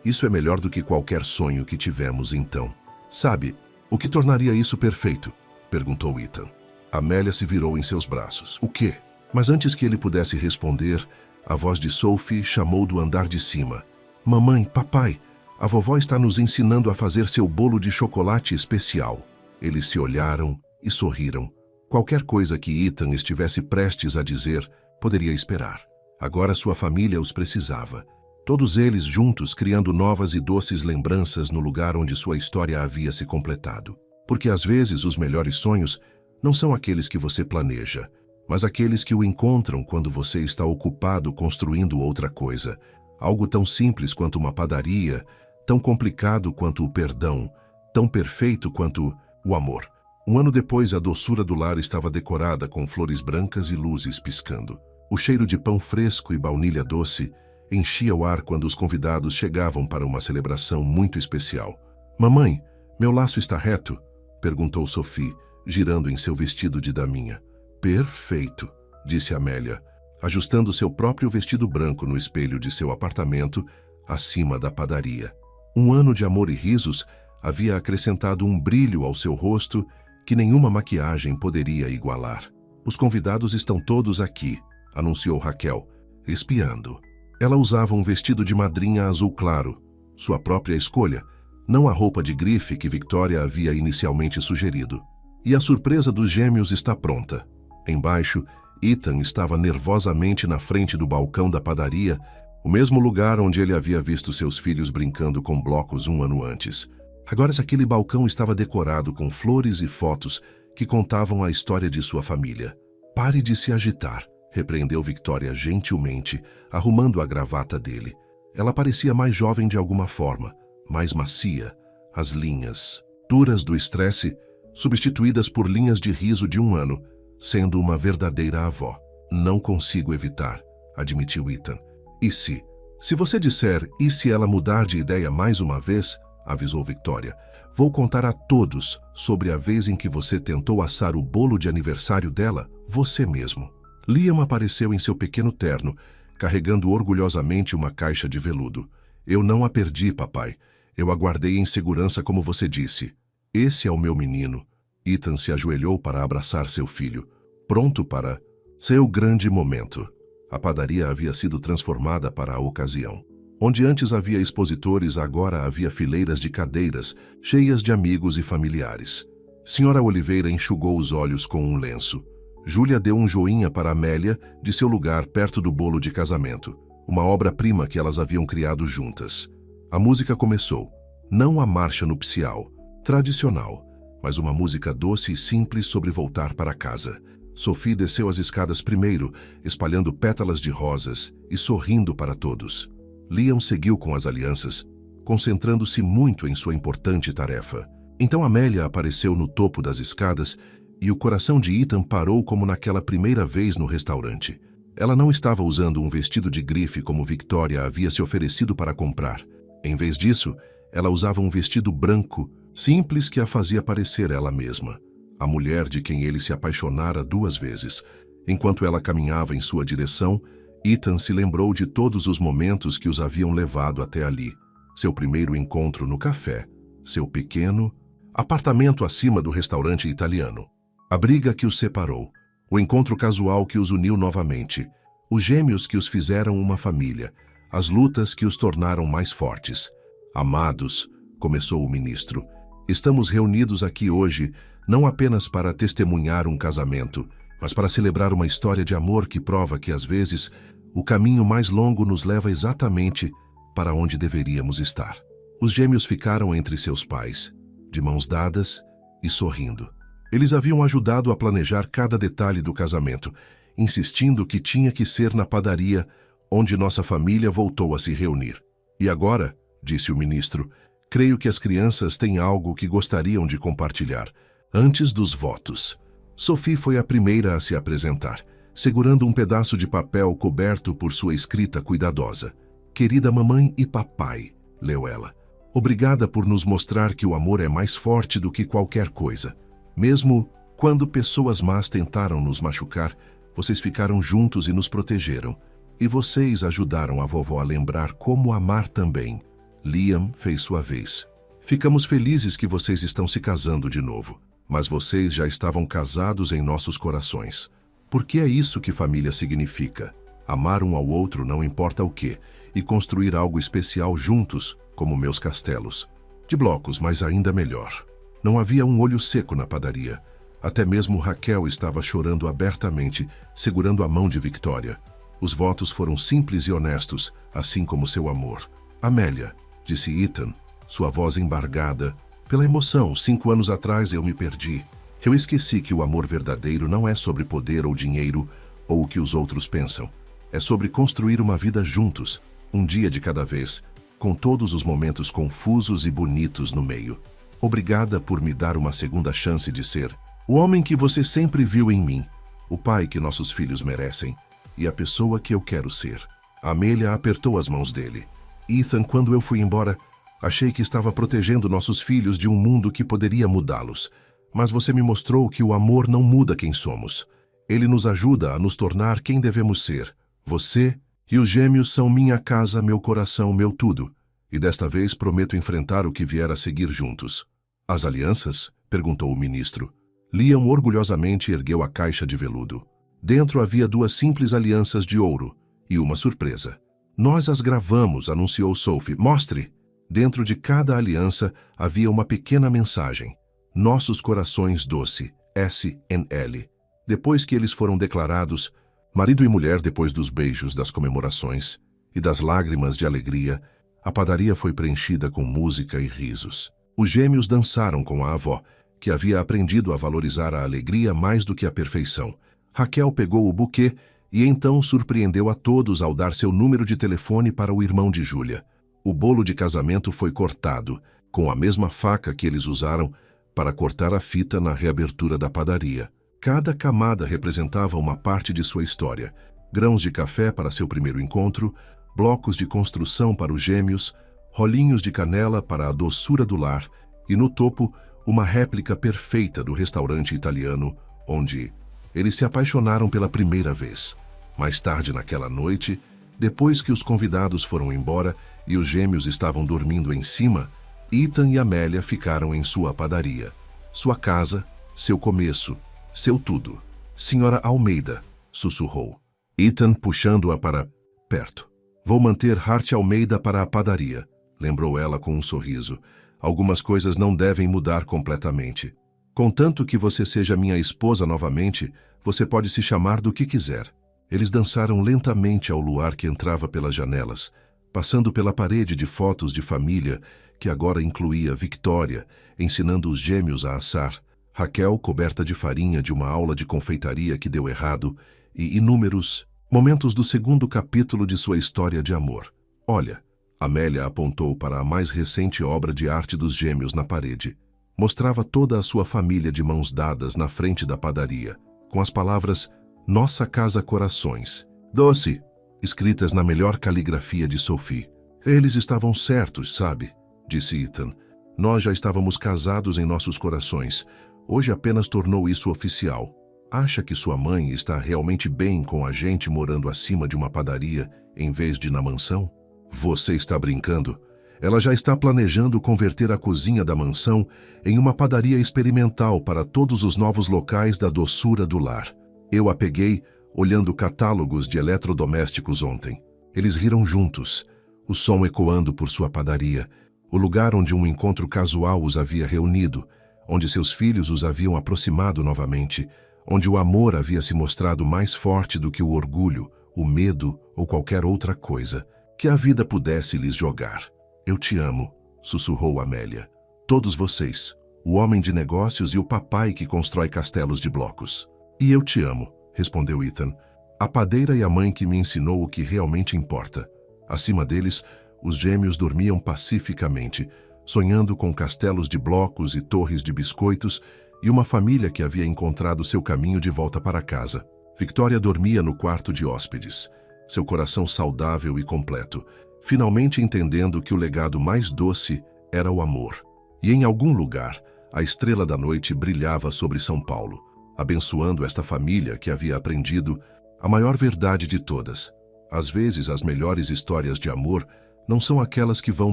Isso é melhor do que qualquer sonho que tivemos então. "Sabe, o que tornaria isso perfeito?" perguntou Ethan. Amélia se virou em seus braços. "O quê?" Mas antes que ele pudesse responder, a voz de Sophie chamou do andar de cima. "Mamãe, papai, a vovó está nos ensinando a fazer seu bolo de chocolate especial." Eles se olharam e sorriram. Qualquer coisa que Ethan estivesse prestes a dizer poderia esperar. Agora sua família os precisava. Todos eles juntos criando novas e doces lembranças no lugar onde sua história havia se completado. Porque às vezes os melhores sonhos não são aqueles que você planeja, mas aqueles que o encontram quando você está ocupado construindo outra coisa. Algo tão simples quanto uma padaria, tão complicado quanto o perdão, tão perfeito quanto o amor. Um ano depois, a doçura do lar estava decorada com flores brancas e luzes piscando. O cheiro de pão fresco e baunilha doce enchia o ar quando os convidados chegavam para uma celebração muito especial. "Mamãe, meu laço está reto?" perguntou Sophie, girando em seu vestido de daminha. "Perfeito", disse Amélia, ajustando seu próprio vestido branco no espelho de seu apartamento, acima da padaria. Um ano de amor e risos havia acrescentado um brilho ao seu rosto que nenhuma maquiagem poderia igualar. "Os convidados estão todos aqui", anunciou Raquel, espiando. Ela usava um vestido de madrinha azul claro, sua própria escolha, não a roupa de grife que Victoria havia inicialmente sugerido. "E a surpresa dos gêmeos está pronta." Embaixo, Ethan estava nervosamente na frente do balcão da padaria, o mesmo lugar onde ele havia visto seus filhos brincando com blocos um ano antes. Agora aquele balcão estava decorado com flores e fotos que contavam a história de sua família. "Pare de se agitar", repreendeu Victoria gentilmente, arrumando a gravata dele. Ela parecia mais jovem de alguma forma, mais macia, as linhas duras do estresse substituídas por linhas de riso de um ano, sendo uma verdadeira avó. "Não consigo evitar", admitiu Ethan. "E se? Se você disser 'e se ela mudar de ideia mais uma vez'", avisou Victoria, "vou contar a todos sobre a vez em que você tentou assar o bolo de aniversário dela, você mesmo." Liam apareceu em seu pequeno terno, carregando orgulhosamente uma caixa de veludo. "Eu não a perdi, papai. Eu a guardei em segurança como você disse. Esse é o meu menino." Ethan se ajoelhou para abraçar seu filho, pronto para seu grande momento. A padaria havia sido transformada para a ocasião. Onde antes havia expositores, agora havia fileiras de cadeiras, cheias de amigos e familiares. Senhora Oliveira enxugou os olhos com um lenço. Júlia deu um joinha para Amélia de seu lugar perto do bolo de casamento, uma obra-prima que elas haviam criado juntas. A música começou. Não a marcha nupcial, tradicional, mas uma música doce e simples sobre voltar para casa. Sophie desceu as escadas primeiro, espalhando pétalas de rosas e sorrindo para todos. Liam seguiu com as alianças, concentrando-se muito em sua importante tarefa. Então Amélia apareceu no topo das escadas e o coração de Ethan parou como naquela primeira vez no restaurante. Ela não estava usando um vestido de grife como Victoria havia se oferecido para comprar. Em vez disso, ela usava um vestido branco, simples, que a fazia parecer ela mesma, a mulher de quem ele se apaixonara 2 vezes. Enquanto ela caminhava em sua direção, Ethan se lembrou de todos os momentos que os haviam levado até ali. Seu primeiro encontro no café, seu pequeno apartamento acima do restaurante italiano, a briga que os separou, o encontro casual que os uniu novamente, os gêmeos que os fizeram uma família, as lutas que os tornaram mais fortes. "Amados", começou o ministro, "estamos reunidos aqui hoje não apenas para testemunhar um casamento, mas para celebrar uma história de amor que prova que às vezes O caminho mais longo nos leva exatamente para onde deveríamos estar. Os gêmeos ficaram entre seus pais, de mãos dadas e sorrindo. Eles haviam ajudado a planejar cada detalhe do casamento, insistindo que tinha que ser na padaria onde nossa família voltou a se reunir. E agora, disse o ministro, creio que as crianças têm algo que gostariam de compartilhar. Antes dos votos, Sophie foi a primeira a se apresentar, segurando um pedaço de papel coberto por sua escrita cuidadosa. Querida mamãe e papai, leu ela. Obrigada por nos mostrar que o amor é mais forte do que qualquer coisa. Mesmo quando pessoas más tentaram nos machucar, vocês ficaram juntos e nos protegeram. E vocês ajudaram a vovó a lembrar como amar também. Liam fez sua vez. Ficamos felizes que vocês estão se casando de novo, mas vocês já estavam casados em nossos corações. Porque é isso que família significa. Amar um ao outro não importa o quê, e construir algo especial juntos, como meus castelos. De blocos, mas ainda melhor. Não havia um olho seco na padaria. Até mesmo Raquel estava chorando abertamente, segurando a mão de Victoria. Os votos foram simples e honestos, assim como seu amor. Amélia, disse Ethan, sua voz embargada. Pela emoção, 5 anos atrás eu me perdi. Eu esqueci que o amor verdadeiro não é sobre poder ou dinheiro, ou o que os outros pensam. É sobre construir uma vida juntos, um dia de cada vez, com todos os momentos confusos e bonitos no meio. Obrigada por me dar uma segunda chance de ser o homem que você sempre viu em mim, o pai que nossos filhos merecem, e a pessoa que eu quero ser. Amélia apertou as mãos dele. Ethan, quando eu fui embora, achei que estava protegendo nossos filhos de um mundo que poderia mudá-los. Mas você me mostrou que o amor não muda quem somos. Ele nos ajuda a nos tornar quem devemos ser. Você e os gêmeos são minha casa, meu coração, meu tudo. E desta vez prometo enfrentar o que vier a seguir juntos. As alianças? Perguntou o ministro. Liam orgulhosamente ergueu a caixa de veludo. Dentro havia 2 simples alianças de ouro e uma surpresa. Nós as gravamos, anunciou Sophie. Mostre! Dentro de cada aliança havia uma pequena mensagem. Nossos corações doce, S.N.L. Depois que eles foram declarados, marido e mulher, depois dos beijos, das comemorações e das lágrimas de alegria, a padaria foi preenchida com música e risos. Os gêmeos dançaram com a avó, que havia aprendido a valorizar a alegria mais do que a perfeição. Raquel pegou o buquê e então surpreendeu a todos ao dar seu número de telefone para o irmão de Júlia. O bolo de casamento foi cortado, com a mesma faca que eles usaram para cortar a fita na reabertura da padaria. Cada camada representava uma parte de sua história. Grãos de café para seu primeiro encontro, blocos de construção para os gêmeos, rolinhos de canela para a doçura do lar e, no topo, uma réplica perfeita do restaurante italiano, onde eles se apaixonaram pela primeira vez. Mais tarde naquela noite, depois que os convidados foram embora e os gêmeos estavam dormindo em cima, Ethan e Amélia ficaram em sua padaria. Sua casa, seu começo, seu tudo. Senhora Almeida, sussurrou. Ethan puxando-a para perto. Vou manter Hart Almeida para a padaria, lembrou ela com um sorriso. Algumas coisas não devem mudar completamente. Contanto que você seja minha esposa novamente, você pode se chamar do que quiser. Eles dançaram lentamente ao luar que entrava pelas janelas, passando pela parede de fotos de família, que agora incluía Victoria, ensinando os gêmeos a assar, Raquel coberta de farinha de uma aula de confeitaria que deu errado, e inúmeros momentos do 2º capítulo de sua história de amor. Olha, Amélia apontou para a mais recente obra de arte dos gêmeos na parede. Mostrava toda a sua família de mãos dadas na frente da padaria, com as palavras Nossa Casa Corações, doce, escritas na melhor caligrafia de Sophie. Eles estavam certos, sabe? Disse Ethan. Nós já estávamos casados em nossos corações. Hoje apenas tornou isso oficial. Acha que sua mãe está realmente bem com a gente morando acima de uma padaria em vez de na mansão? Você está brincando? Ela já está planejando converter a cozinha da mansão em uma padaria experimental para todos os novos locais da doçura do lar. Eu a peguei olhando catálogos de eletrodomésticos ontem. Eles riram juntos, o som ecoando por sua padaria, o lugar onde um encontro casual os havia reunido, onde seus filhos os haviam aproximado novamente, onde o amor havia se mostrado mais forte do que o orgulho, o medo ou qualquer outra coisa que a vida pudesse lhes jogar. Eu te amo, sussurrou Amélia. Todos vocês, o homem de negócios e o papai que constrói castelos de blocos. E eu te amo, respondeu Ethan. A padeira e a mãe que me ensinou o que realmente importa. Acima deles, os gêmeos dormiam pacificamente, sonhando com castelos de blocos e torres de biscoitos e uma família que havia encontrado seu caminho de volta para casa. Victoria dormia no quarto de hóspedes, seu coração saudável e completo, finalmente entendendo que o legado mais doce era o amor. E em algum lugar, a estrela da noite brilhava sobre São Paulo, abençoando esta família que havia aprendido a maior verdade de todas. Às vezes, as melhores histórias de amor não são aquelas que vão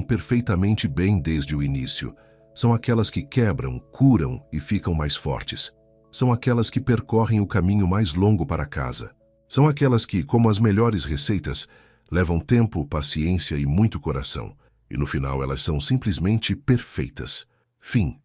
perfeitamente bem desde o início. São aquelas que quebram, curam e ficam mais fortes. São aquelas que percorrem o caminho mais longo para casa. São aquelas que, como as melhores receitas, levam tempo, paciência e muito coração. E no final elas são simplesmente perfeitas. Fim.